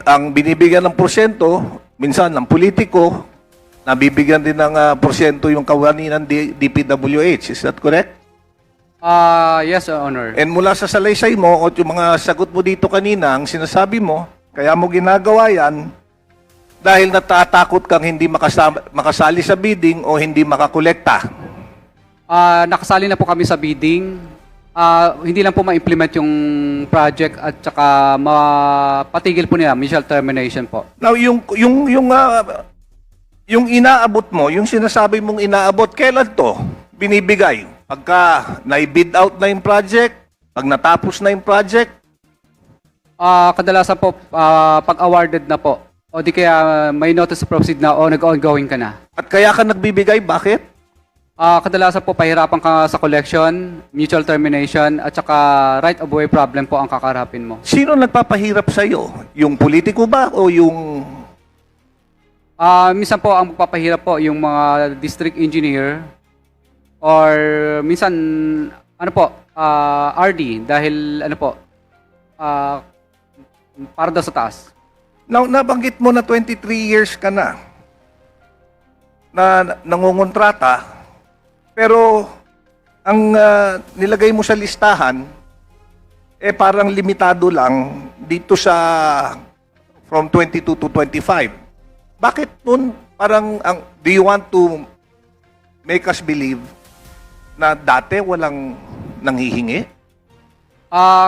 ang binibigyan ng porsyento, minsan ng politiko, nabibigyan din ng porsyento yung kawani ng DPWH. Is that correct?
Yes, Your Honor.
And mula sa salaysay mo, o yung mga sagot mo dito kanina, ang sinasabi mo, kaya mo ginagawa yan, dahil natatakot kang hindi makasali sa bidding o hindi makakolekta.
Nakasali na po kami sa bidding. Hindi lang po ma-implement yung project at saka mapatigil po nila, mutual termination po.
Now, yung inaabot mo, yung sinasabi mong inaabot, kailan to binibigay? Pagka na-bid out na yung project, pag natapos na yung project,
Kadalasan po, pag awarded na po, o di kaya may notice to proceed na o nag-ongoing ka na.
at kaya ka nagbibigay, bakit?
Kadalasan po pahirapan ka sa collection, mutual termination, at saka right of way problem po ang kakarapin mo.
Sino nagpapahirap sa iyo? Yung politiko ba o yung
Minsan po ang magpapahirap po yung mga district engineer or minsan ano po, RD dahil ano po, para daw sa taas.
nabanggit mo na 23 years ka na nangungontrata, pero ang nilagay mo sa listahan, parang limitado lang dito sa from 22 to 25. Bakit nun parang, do you want to make us believe na dati walang nanghihingi?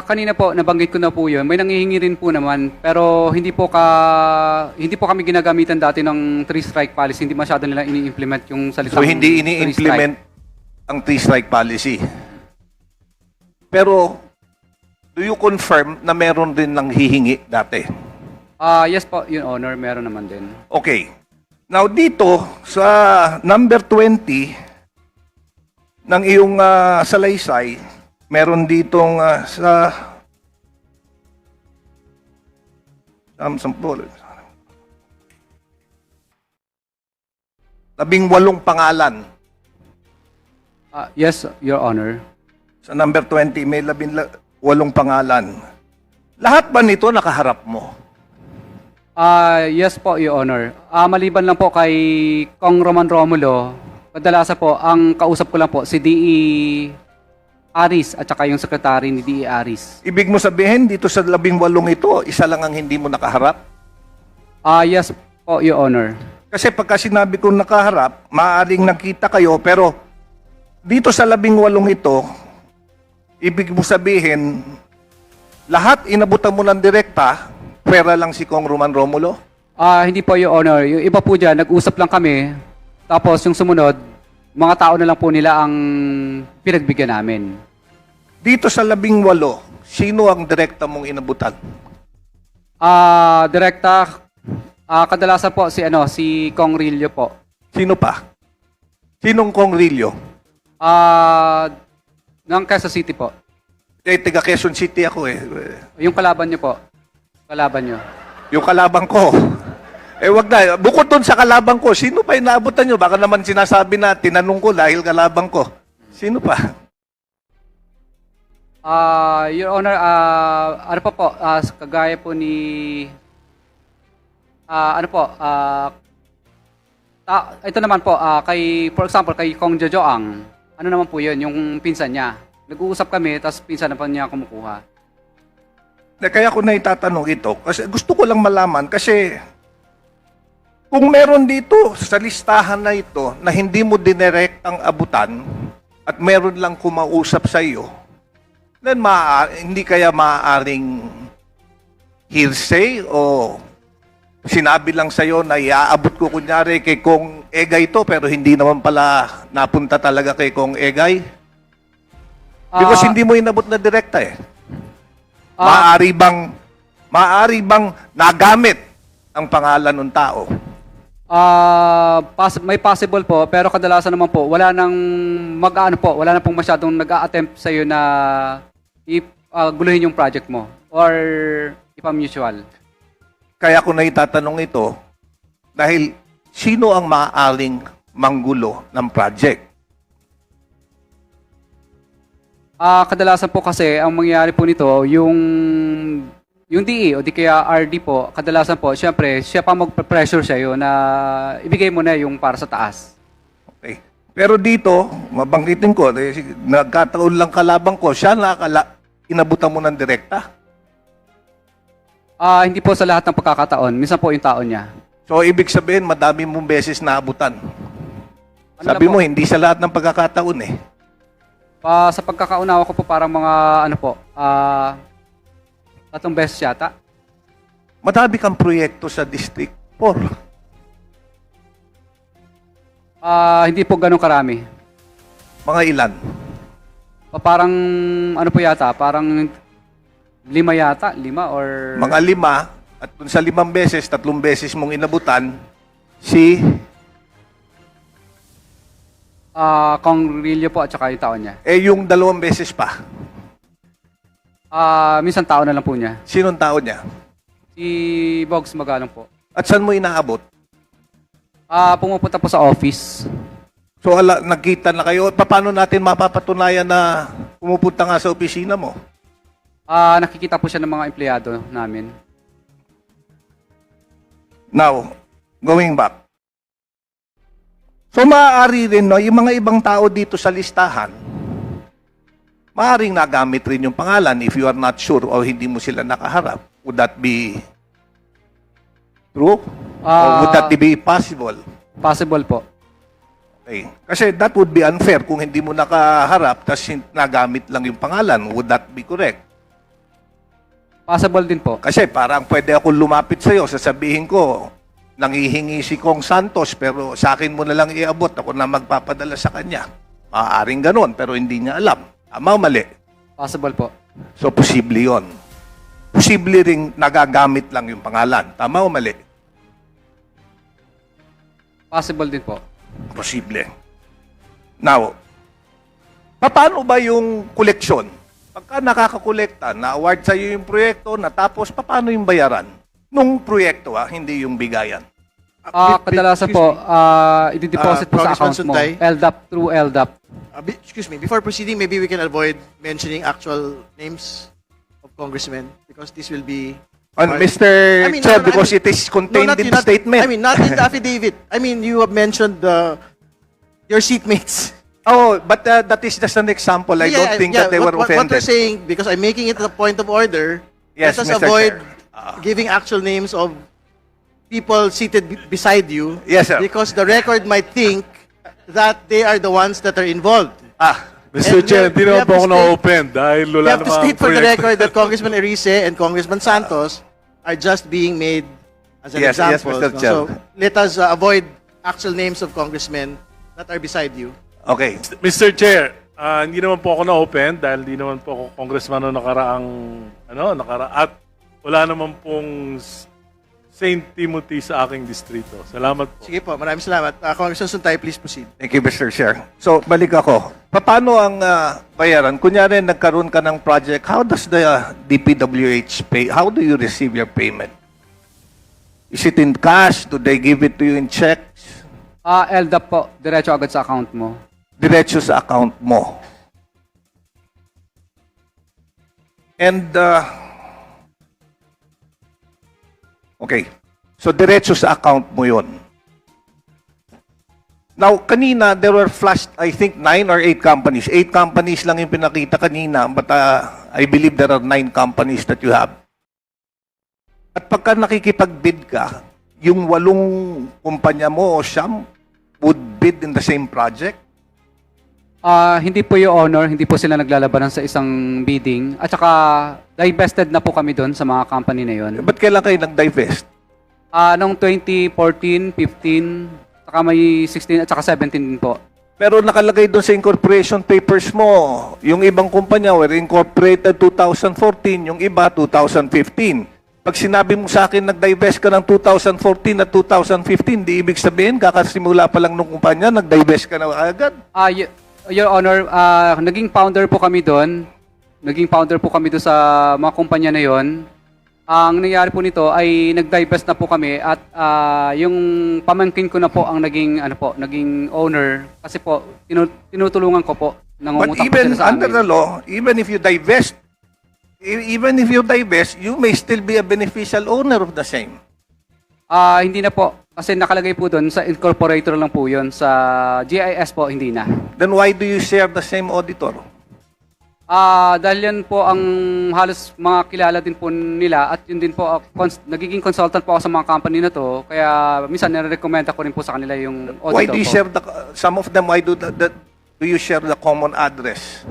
Kanina po nabanggit ko na po 'yun. May nanghihingi rin po naman, pero hindi po kami ginagamitan dati ng three strike policy. Hindi masyado nila ini-implement yung salitang
So hindi
three
ini-implement ang three-strike policy. Pero, do you confirm na meron din nanghihingi dati?
Yes po, Your Honor, meron naman din.
Okay. Now dito, sa number 20 ng iyong salaysay, meron ditong sa sampul. 18 pangalan.
Yes, Your Honor.
Sa number 20, may 18 pangalan. Lahat ba nito nakaharap mo?
Yes po, Your Honor. Maliban lang po kay Kong Roman Romulo, kadalasan po, ang kausap ko lang po, si D.E. Aris at saka yung sekretary ni D.E. Aris.
Ibig mo sabihin, dito sa 18 ito, isa lang ang hindi mo nakaharap?
Yes po, Your Honor.
Kasi pagka sinabi kong nakaharap, maaaring nakita kayo, pero dito sa 18 ito, ibig mo sabihin, lahat inabutan mo ng direkta, pera lang si Kong Roman Romulo?
Hindi po, Your Honor. Yung iba po dyan, nag-usap lang kami. Tapos yung sumunod, mga tao na lang po nila ang pinagbigyan namin.
Dito sa 18, sino ang direkta mong inabutan?
Direkta, kadalasan po si Kong Rillo po.
Sino pa? Sinong Kong Rillo?
Ng Quezon City po.
Taga Quezon City ako eh.
Yung kalaban niyo po. Kalaban niyo.
Yung kalaban ko. Wag na. Bukod doon sa kalaban ko, sino pa inaabutan nyo? Baka naman sinasabi na, tinanong ko dahil kalaban ko. Sino pa?
Your Honor, ano pa po, kagaya po ni, ito naman po, for example, kay Kong Jojoang, ano naman po yun, yung pinsan niya. Nag-uusap kami, tapos pinsan na pa niya kumukuha.
Kaya ko na itatanong ito, kasi gusto ko lang malaman, kasi kung meron dito sa listahan na ito na hindi mo dinirektang abutan at meron lang kumausap sa iyo, then hindi kaya maaaring hearsay o sinabi lang sa iyo na iaabot ko kunyari kay Kong Egay to pero hindi naman pala napunta talaga kay Kong Egay? Because hindi mo inabot na direkta eh. Maaari bang nagamit ang pangalan ng tao?
May possible po, pero kadalasan naman po, wala nang wala na pong masyadong nag-a-attempt sa iyo na guluhin yung project mo or ipa-mutual.
Kaya ko na itatanong ito dahil sino ang maaaring manggulo ng project?
Kadalasan po kasi ang mangyayari po nito, yung DE o di kaya RD po, kadalasan po, syempre, siya pa mag-pressure sa iyo na ibigay mo na yung para sa taas.
Okay. Pero dito, mabanggitin ko, nagkataon lang kalabang ko, siya inabutan mo ng direkta.
Hindi po sa lahat ng pagkakataon. Minsan po yung taon niya.
So, ibig sabihin, madami mong beses naabutan.
Ano
Sabi
lang
mo,
po?
hindi sa lahat ng pagkakataon eh.
Sa pagkakaunawa ko po parang mga 3 beses yata.
Madami kang proyekto sa District 4.
Hindi po ganun karami.
Mga ilan?
Parang po yata, parang 5 yata, 5 or...
Mga 5, at dun sa 5 beses, 3 beses mong inabutan, si
Kong Rillo po at saka yung taon niya.
Eh, yung 2 beses pa.
Minsan taon na lang po niya.
Sinong tao niya?
Si Bogs Magalong po.
At saan mo inaabot?
Pumupunta po sa office.
So, nagkita na kayo. Paano natin mapapatunayan na pumupunta nga sa opisina mo?
Nakikita po siya ng mga empleyado namin.
Now, going back. So, maaari rin, no, yung mga ibang tao dito sa listahan, maaaring nagamit rin yung pangalan if you are not sure o hindi mo sila nakaharap. Would that be true? Or would that be possible?
Possible po.
Okay. Kasi that would be unfair kung hindi mo nakaharap tapos nagamit lang yung pangalan. Would that be correct?
Possible din po.
Kasi parang pwede ako lumapit sa'yo, sasabihin ko, nangihingi si Kong Santos pero sa akin mo na lang iabot, ako na magpapadala sa kanya. Maaaring ganon pero hindi niya alam. Tama o mali?
Possible po.
So, posible yon. Posible ring nagagamit lang yung pangalan. Tama o mali?
Possible din po.
Posible. Now, paano ba yung koleksyon? Pagka nakakakolekta, na-award sa'yo yung proyekto, natapos, paano yung bayaran? Nung proyekto, hindi yung bigayan.
Kadalasan po, i-deposit po sa
Congressman
account mo.
Suntay?
LDAP through LDAP.
Excuse me, before proceeding, maybe we can avoid mentioning actual names of congressmen because this will be...
Mr.
I mean,
Chair,
no,
because
I mean-
it is contained
not-
in the
not-
statement.
I mean, not in the affidavit. I mean, you have mentioned your seatmates.
Oh, but that is just an example. I don't think that they were
What we're
offended.
saying, because I'm making it a point of order,
Yes,
let us
Mr.
avoid
Chair.
giving actual names of people seated beside you.
Yes, sir.
Because the record might think that they are the ones that are involved.
Mr.
And
Chair,
we
hindi naman
have
po
to
ako
state-
na-open dahil
We
wala
have to
namang
state for the
proyekto.
record that Congressman Erice and Congressman Santos are just being made as an
Yes, yes,
example.
Mr. Chair.
So let us avoid actual names of congressmen that are beside you.
Okay.
Mr. Chair, hindi naman po ako na-open dahil hindi naman po ako congressman noong at wala naman pong St. Timothy sa aking distrito. Salamat po.
Sige po, maraming salamat. Congressman Suntay, please proceed.
Thank you, Mr. Chair. So, balik ako. Paano ang bayaran? Kunyari, nagkaroon ka ng project, how does the DPWH pay? How do you receive your payment? Is it in cash? Do they give it to you in checks?
LDAP po, diretso agad sa account mo.
Diretso sa account mo. And, okay. So, diretso sa account mo yon. Now, kanina, there were flashed, I think, 9 or 8 companies. 8 companies lang yung pinakita kanina, but I believe there are 9 companies that you have. At pagka nakikipag-bid ka, yung 8 kumpanya mo o siyam would bid in the same project?
Hindi po yung honor, hindi po sila naglalabanan sa isang bidding. At saka, divested na po kami doon sa mga company na yon.
Ba't kailan kayo nag-divest?
Noong 2014, 15, saka may 16 at saka 17 din po.
Pero nakalagay doon sa incorporation papers mo, yung ibang kumpanya were incorporated 2014, yung iba 2015. Pag sinabi mo sa akin nag-divest ka ng 2014 at 2015, di ibig sabihin kakasimula pa lang nung kumpanya, nag-divest ka na agad.
Your Honor, naging founder po kami doon. Naging founder po kami doon sa mga kumpanya na yon. Ang nangyari po nito ay nag-divest na po kami at yung pamangkin ko na po ang naging owner kasi po tinutulungan ko po.
But
Nangungutang po
even
sila sa
under
amin.
the law, even if you divest, you may still be a beneficial owner of the same.
Hindi na po kasi nakalagay po doon sa incorporator lang po 'yon, sa GIS po hindi na.
Then why do you share the same auditor?
Dahil yan po ang halos mga kilala din po nila at yun din po, nagiging consultant po ako sa mga company na to. Kaya minsan nire-recommend ako rin po sa kanila yung auditor
Why do you
po.
share some of them, why do you share the common address?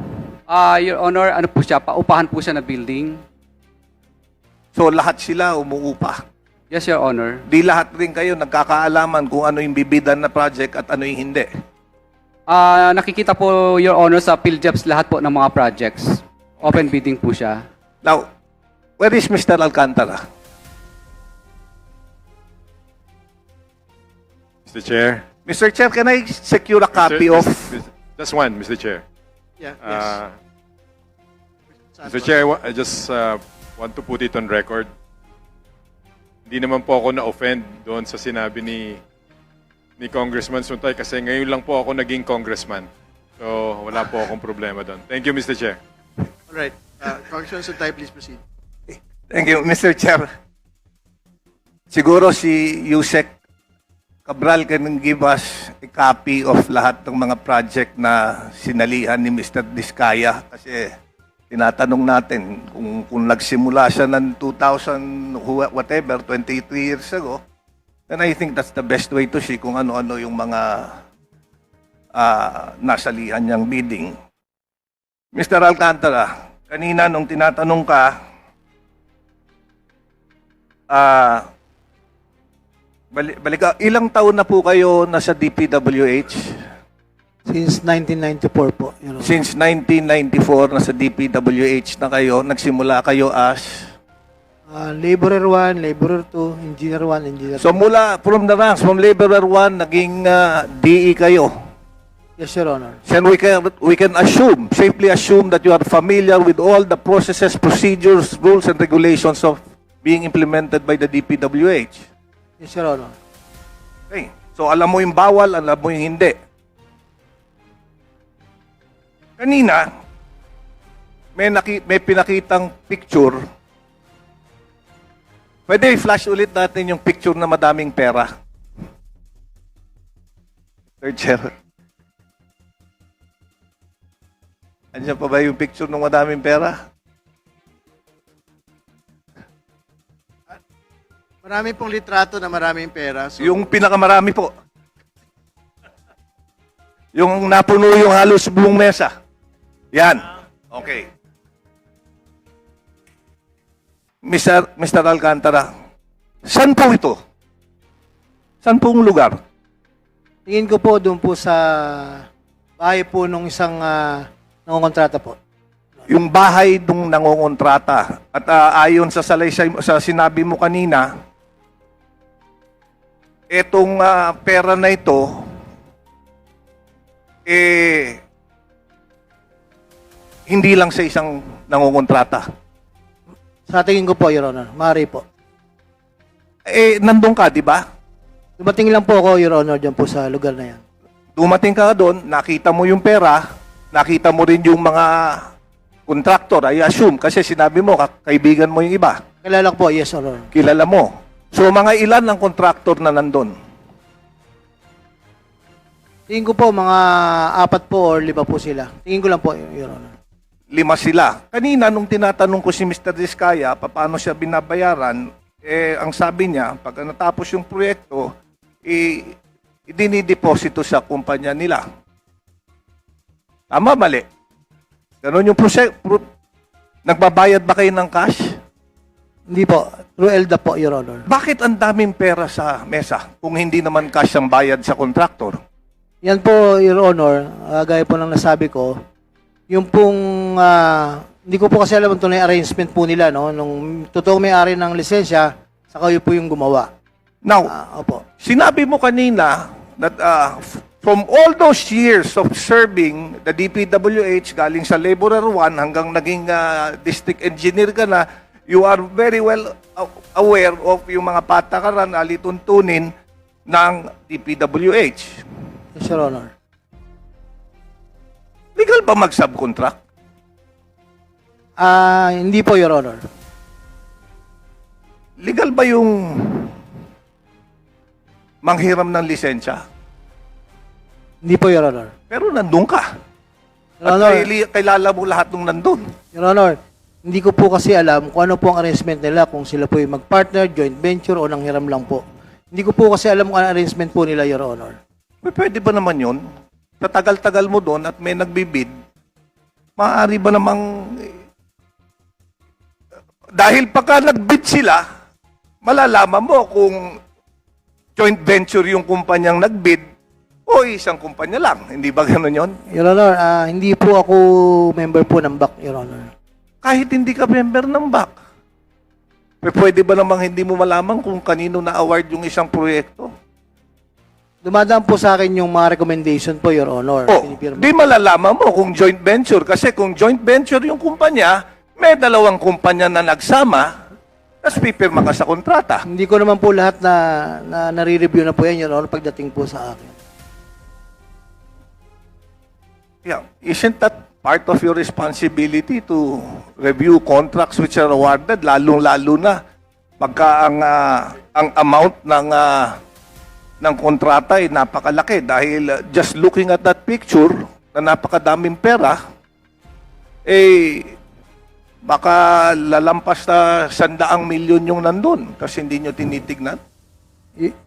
Your Honor, ano po siya, paupahan po siya na building.
So lahat sila umuupa.
Yes, Your Honor.
Di lahat rin kayo nagkakaalaman kung ano yung bibidan na project at ano yung hindi.
Nakikita po, Your Honor, sa PhilJobs lahat po ng mga projects. Open bidding po siya.
Now, where is Mr. Alcantara?
Mr. Chair,
Mr. Chair, can I secure a copy of...
Just one, Mr. Chair.
Yeah, yes.
Mr. Chair, I just want to put it on record. Hindi naman po ako na-offend doon sa sinabi ni Congressman Suntay kasi ngayon lang po ako naging congressman. So, wala po akong problema doon. Thank you, Mr. Chair.
All right. Congressman Suntay, please proceed.
Thank you, Mr. Chair. Siguro si Yusek Cabral can give us a copy of lahat ng mga project na sinalihan ni Mr. Diskaya kasi tinatanong natin kung nagsimula siya ng 23 years ago, then I think that's the best way to see kung ano-ano yung mga nasalihan niyang bidding. Mr. Alcantara, kanina nung tinatanong ka, balik ilang taon na po kayo nasa DPWH?
Since 1994 po, Your Honor.
Since 1994, nasa DPWH na kayo, nagsimula kayo as...
Laborer 1, Laborer 2, Engineer 1, Engineer 2.
So mula, from the ranks, from Laborer 1, naging DE kayo.
Yes, Your Honor.
Then we can assume, safely assume that you are familiar with all the processes, procedures, rules, and regulations of being implemented by the DPWH.
Yes, Your Honor.
Okay. So alam mo yung bawal, alam mo yung hindi. Kanina, may pinakitang picture. Pwede i-flash ulit natin yung picture na madaming pera. Third chair. Andiyan pa ba yung picture ng madaming pera?
Marami pong litrato na maraming pera. So,
Yung pinakamarami po. Yung napuno yung halos buong mesa. Yan. Okay. Mr. Alcantara, saan po ito? Saan pong lugar?
Tingin ko po doon po sa bahay po nung isang nangongontrata po.
Yung bahay nung nangongontrata. At ayon sa salaysay sa sinabi mo kanina, etong pera na ito, hindi lang sa isang nangongontrata.
Sa tingin ko po, Your Honor. Maaari po.
Nandun ka, di ba?
Dumating lang po ako, Your Honor, dyan po sa lugar na yan.
Dumating ka doon, nakita mo yung pera, nakita mo rin yung mga contractor, I assume, kasi sinabi mo, kaibigan mo yung iba.
Kilala ko po, yes, Your Honor.
Kilala mo. So, mga ilan ang contractor na nandun?
Tingin ko po, mga 4 po or 5 po sila. Tingin ko lang po, Your Honor.
5 sila. Kanina, nung tinatanong ko si Mr. Diskaya, paano siya binabayaran, ang sabi niya, pag natapos yung proyekto, idinideposito sa kumpanya nila. Tama, mali? Ganon yung nagbabayad ba kayo ng cash?
Hindi po. Through ELDA po, Your Honor.
Bakit ang daming pera sa mesa kung hindi naman cash ang bayad sa contractor?
Yan po, Your Honor, gaya po ng nasabi ko, yung pong, hindi ko po kasi alam ito na yung arrangement po nila, no? Nung totoong may-ari ng lisensya, saka yun po yung gumawa.
Now,
Opo.
sinabi mo kanina that from all those years of serving the DPWH, galing sa Laborer 1 hanggang naging district engineer ka na, you are very well aware of yung mga patakaran, alituntunin ng DPWH.
Yes, Your Honor.
Legal ba mag-subcontract?
Hindi po, Your Honor.
Legal ba yung manghiram ng lisensya?
Hindi po, Your Honor.
Pero nandun ka.
Your
At
Honor,
kilala mo lahat ng nandun.
Your Honor, hindi ko po kasi alam kung ano po ang arrangement nila, kung sila po yung mag-partner, joint venture, o nanghiram lang po. Hindi ko po kasi alam kung ano arrangement po nila, Your Honor.
Pwede ba naman yun? Sa tagal-tagal mo doon at may nagbibid, maaari ba namang... Dahil pagka nagbid sila, malalaman mo kung joint venture yung kumpanyang nagbid o isang kumpanya lang. Hindi ba gano'n yun?
Your Honor, hindi po ako member po ng BAC, Your Honor.
Kahit hindi ka member ng BAC. Pwede ba namang hindi mo malaman kung kanino na-award yung isang proyekto?
dumadaan po sa akin yung mga recommendation po, Your Honor.
Oh,
Pinipirma.
di malalaman mo kung joint venture. Kasi kung joint venture yung kumpanya, may dalawang kumpanya na nagsama, tapos pipirma ka sa kontrata.
Hindi ko naman po lahat na nare-review na po yan, Your Honor, pagdating po sa akin.
Yeah. Isn't that part of your responsibility to review contracts which are awarded, lalong-lalo na pagka ang amount ng kontrata ay napakalaki dahil just looking at that picture na napakadaming pera, baka lalampas na 100 milyon yung nandun kasi hindi nyo tinitignan.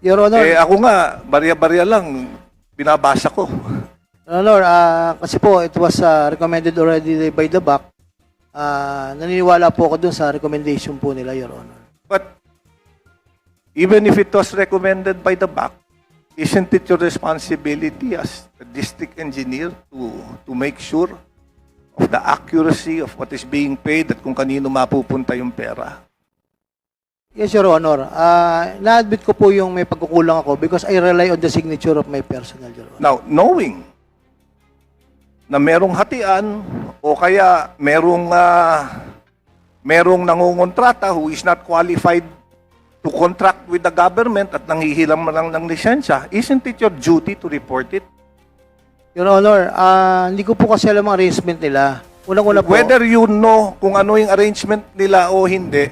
Your Honor,
Ako nga, barya-barya lang, binabasa ko.
Your Honor, kasi po, it was recommended already by the BAC. Naniniwala po ako dun sa recommendation po nila, Your Honor.
But even if it was recommended by the BAC, isn't it your responsibility as a district engineer to make sure of the accuracy of what is being paid at kung kanino mapupunta yung pera?
Yes, Your Honor. Na-admit ko po yung may pagkukulang ako because I rely on the signature of my personnel, Your Honor.
Now, knowing na merong hatian o kaya merong nangungontrata who is not qualified to contract with the government at nanghihiram lang ng lisensya, isn't it your duty to report it?
Your Honor, hindi ko po kasi alam ang arrangement nila. Unang-una po,
Whether you know kung ano yung arrangement nila o hindi,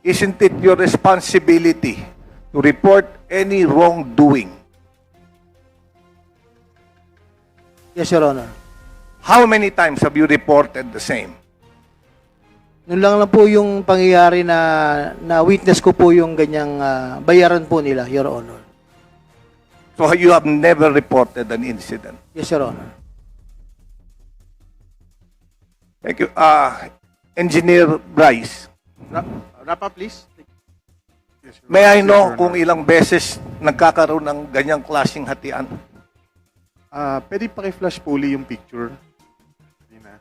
isn't it your responsibility to report any wrongdoing?
yes, Your Honor.
How many times have you reported the same?
Noon lang po yung pangyayari na witness ko po yung ganyang bayaran po nila, Your Honor.
So you have never reported an incident.
Yes, Your Honor.
Thank you. Engineer Bryce,
Wrap up, please.
may I know kung ilang beses nagkakaroon ng ganyang klaseng hatian?
Pwede paki-flash puli yung picture. Hindi na.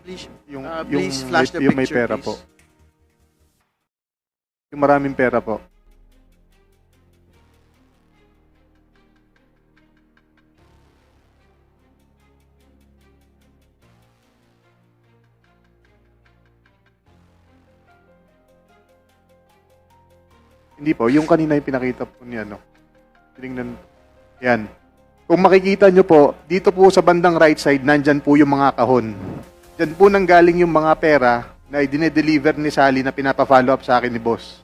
Please,
Yung
please flash the
yung may
picture,
pera
please.
po. Yung maraming pera po. Hindi po, yung kanina yung pinakita po niya, no? Tinignan, yan. Kung makikita nyo po, dito po sa bandang right side, nandyan po yung mga kahon. Diyan po nanggaling yung mga pera na dinedeliver ni Sally na pinapa-follow up sa akin ni boss.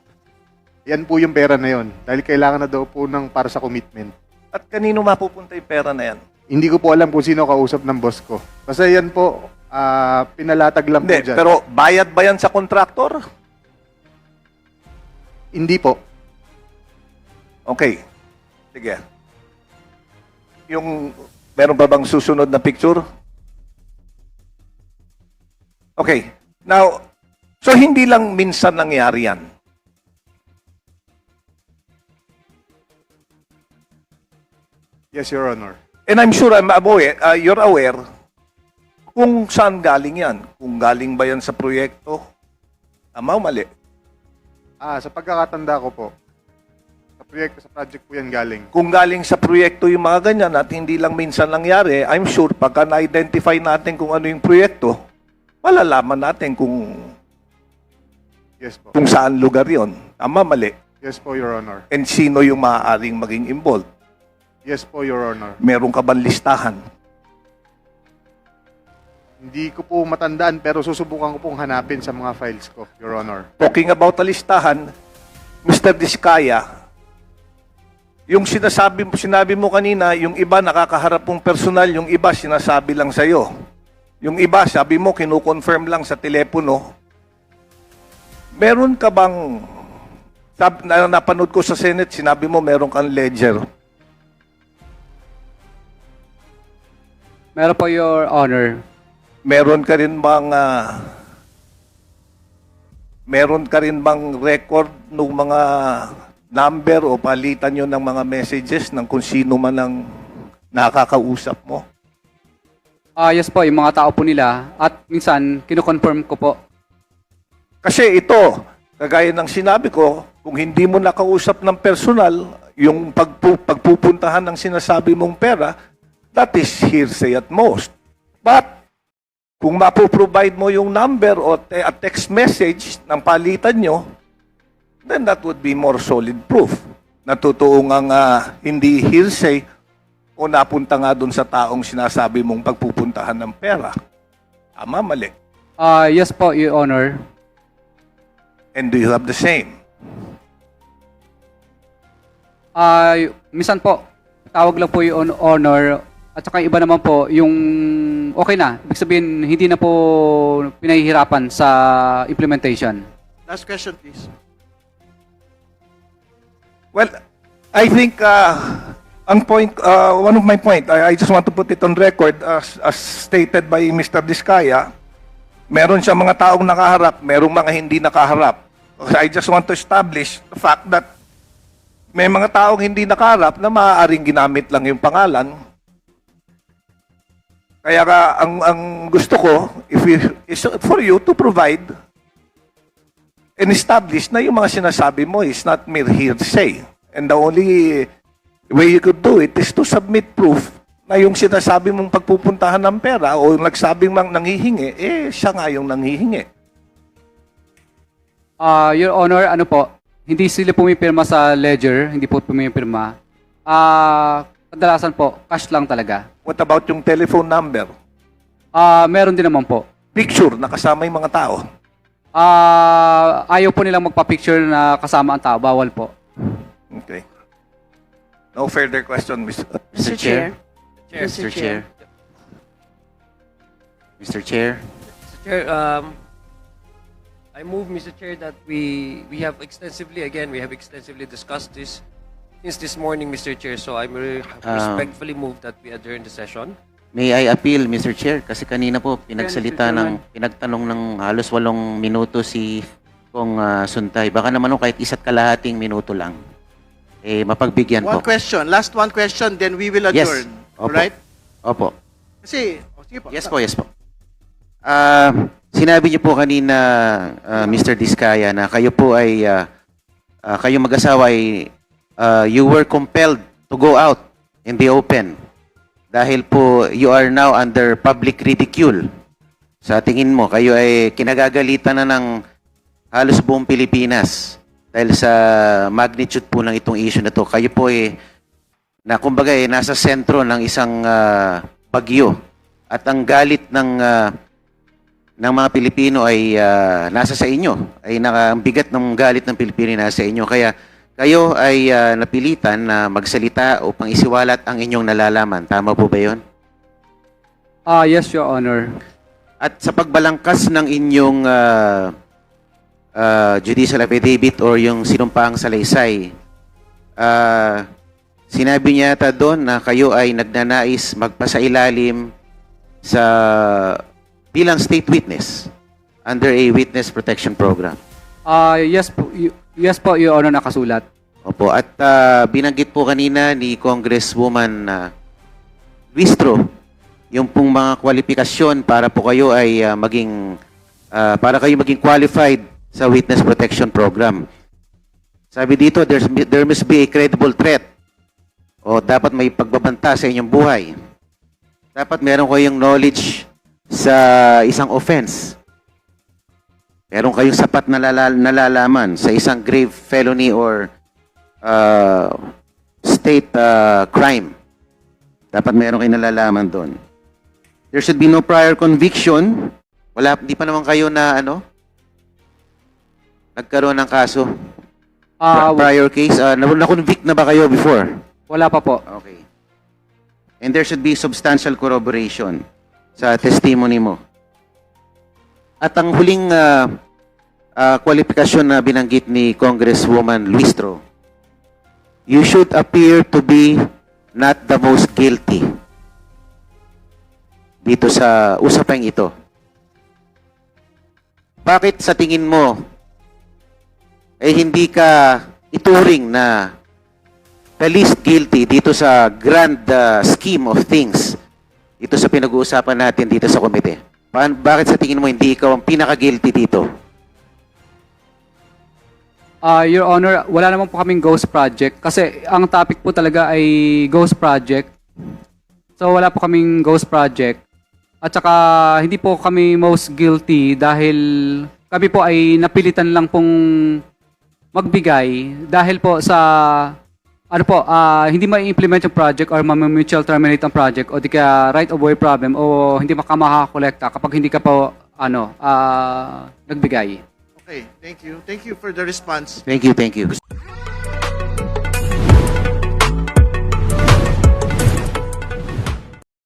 Yan po yung pera na yon. Dahil kailangan na daw po ng para sa commitment.
At kanino mapupunta yung pera na yan?
Hindi ko po alam kung sino kausap ng boss ko. Basta yan po, pinalatag lang po
Hindi,
dyan.
pero bayad ba yan sa kontraktor?
Hindi po.
Okay. Sige. Yung, meron ba bang susunod na picture? Okay. Now, so hindi lang minsan nangyari yan.
Yes, Your Honor.
And I'm sure you're aware kung saan galing yan. Kung galing ba yan sa proyekto? Tama o mali?
Sa pagkakatanda ko po, sa project po yan galing.
Kung galing sa proyekto yung mga ganyan at hindi lang minsan nangyari, I'm sure pagka na-identify natin kung ano yung proyekto, malalaman natin kung
Yes po.
saan lugar yon. Tama, mali.
Yes po, Your Honor.
And sino yung maaaring maging involved.
Yes po, Your Honor.
Meron ka bang listahan?
Hindi ko po matandaan pero susubukan ko pong hanapin sa mga files ko, Your Honor.
Talking about a listahan, Mr. Diskaya, yung sinabi mo kanina, yung iba nakakaharap mong personal, yung iba sinasabi lang sa'yo. Yung iba, sabi mo, kinukonfirm lang sa telepono. Meron ka bang, napanood ko sa Senate, sinabi mo meron kang ledger.
Meron po, Your Honor.
Meron ka rin bang record ng mga number o palitan nyo ng mga messages ng kung sino man ang nakakausap mo?
Yes po, yung mga tao po nila. At minsan, kinukonfirm ko po.
Kasi ito, kagaya ng sinabi ko, kung hindi mo nakausap ng personal, yung pagpupuntahan ng sinasabi mong pera, that is hearsay at most. But, kung mapoprovide mo yung number o a text message ng palitan nyo, then that would be more solid proof na totoo nga hindi hearsay o napunta nga dun sa taong sinasabi mong pagpupuntahan ng pera. Tama, mali.
Yes po, Your Honor.
And do you have the same?
Minsan po, tawag lang po yung honor. At saka iba naman po, yung okay na. Ibig sabihin, hindi na po pinahihirapan sa implementation.
Last question, please.
Well, I think ang point, one of my point, I just want to put it on record as stated by Mr. Diskaya, meron siya mga taong nakaharap, merong mga hindi nakaharap. I just want to establish the fact that may mga taong hindi nakaharap na maaaring ginamit lang yung pangalan. Kaya ang gusto ko is for you to provide and establish na yung mga sinasabi mo is not mere hearsay. And the only way you could do it is to submit proof na yung sinasabi mong pagpupuntahan ng pera o yung nagsabing nanghihingi, siya nga yung nanghihingi.
Your Honor, ano po, hindi sila pumipirma sa ledger, hindi po pumipirma. Kadalasan po, cash lang talaga.
What about yung telephone number?
Meron din naman po.
Picture na kasama yung mga tao.
Ayaw po nilang magpa-picture na kasama ang tao, bawal po.
Okay. No further question, Mr.
Mr. Chair.
Chair.
Mr. Chair. Mr. Chair.
Mr. Chair, I move, Mr. Chair, that we have extensively discussed this since this morning, Mr. Chair. So I respectfully move that we adjourn the session.
May I appeal, Mr. Chair? Kasi kanina po, pinagtanong ng halos 8 minuto si Kong Suntay. Baka naman kahit 1.5 minuto lang. Mapagbigyan
One
po.
question. Last one question, then we will
Yes.
adjourn.
Opo.
Alright?
Opo.
Kasi, sige po.
Yes po. Sinabi niyo po kanina, Mr. Diskaya, na kayo po ay, kayo mag-asawa ay, you were compelled to go out in the open dahil po you are now under public ridicule. Sa tingin mo, kayo ay kinagagalitan na ng halos buong Pilipinas dahil sa magnitude po ng itong issue na to. Kayo po ay, kumbaga nasa sentro ng isang bagyo at ang galit ng mga Pilipino ay nasa sa inyo. Ang bigat ng galit ng Pilipino ay nasa inyo. Kaya kayo ay napilitan na magsalita upang isiwalat ang inyong nalalaman. Tama po ba yun?
Yes, Your Honor.
At sa pagbalangkas ng inyong judicial affidavit or yung sinumpaang salaysay, sinabi niya yata doon na kayo ay nagnanais magpasailalim sa bilang state witness under a witness protection program.
Yes po, Your Honor, nakasulat.
Opo, at binanggit po kanina ni Congresswoman Luistro yung pong mga kwalifikasyon para po kayo ay para kayo maging qualified sa witness protection program. Sabi dito, there must be a credible threat o dapat may pagbabanta sa inyong buhay. Dapat meron kayong knowledge sa isang offense. Meron kayong sapat na nalalaman sa isang grave felony or state crime. Dapat meron kayong nalalaman doon. There should be no prior conviction. Hindi pa naman kayo na nagkaroon ng kaso. Prior case. Na-convict na ba kayo before?
Wala pa po.
Okay. And there should be substantial corroboration sa testimony mo. At ang huling kwalifikasyon na binanggit ni Congresswoman Luistro, you should appear to be not the most guilty dito sa usapang ito. Bakit sa tingin mo hindi ka ituring na the least guilty dito sa grand scheme of things dito sa pinag-uusapan natin dito sa komite? Bakit sa tingin mo hindi ikaw ang pinaka-guilty dito?
Your Honor, wala naman po kaming ghost project kasi ang topic po talaga ay ghost project. So wala po kaming ghost project. At saka hindi po kami most guilty dahil kami po ay napilitan lang pong magbigay dahil po sa hindi ma-implement yung project or ma-mutual terminate ang project o di kaya right of way problem o hindi makamahakolekta kapag hindi ka po nagbigay.
Okay, thank you. Thank you for the response.
Thank you, thank you.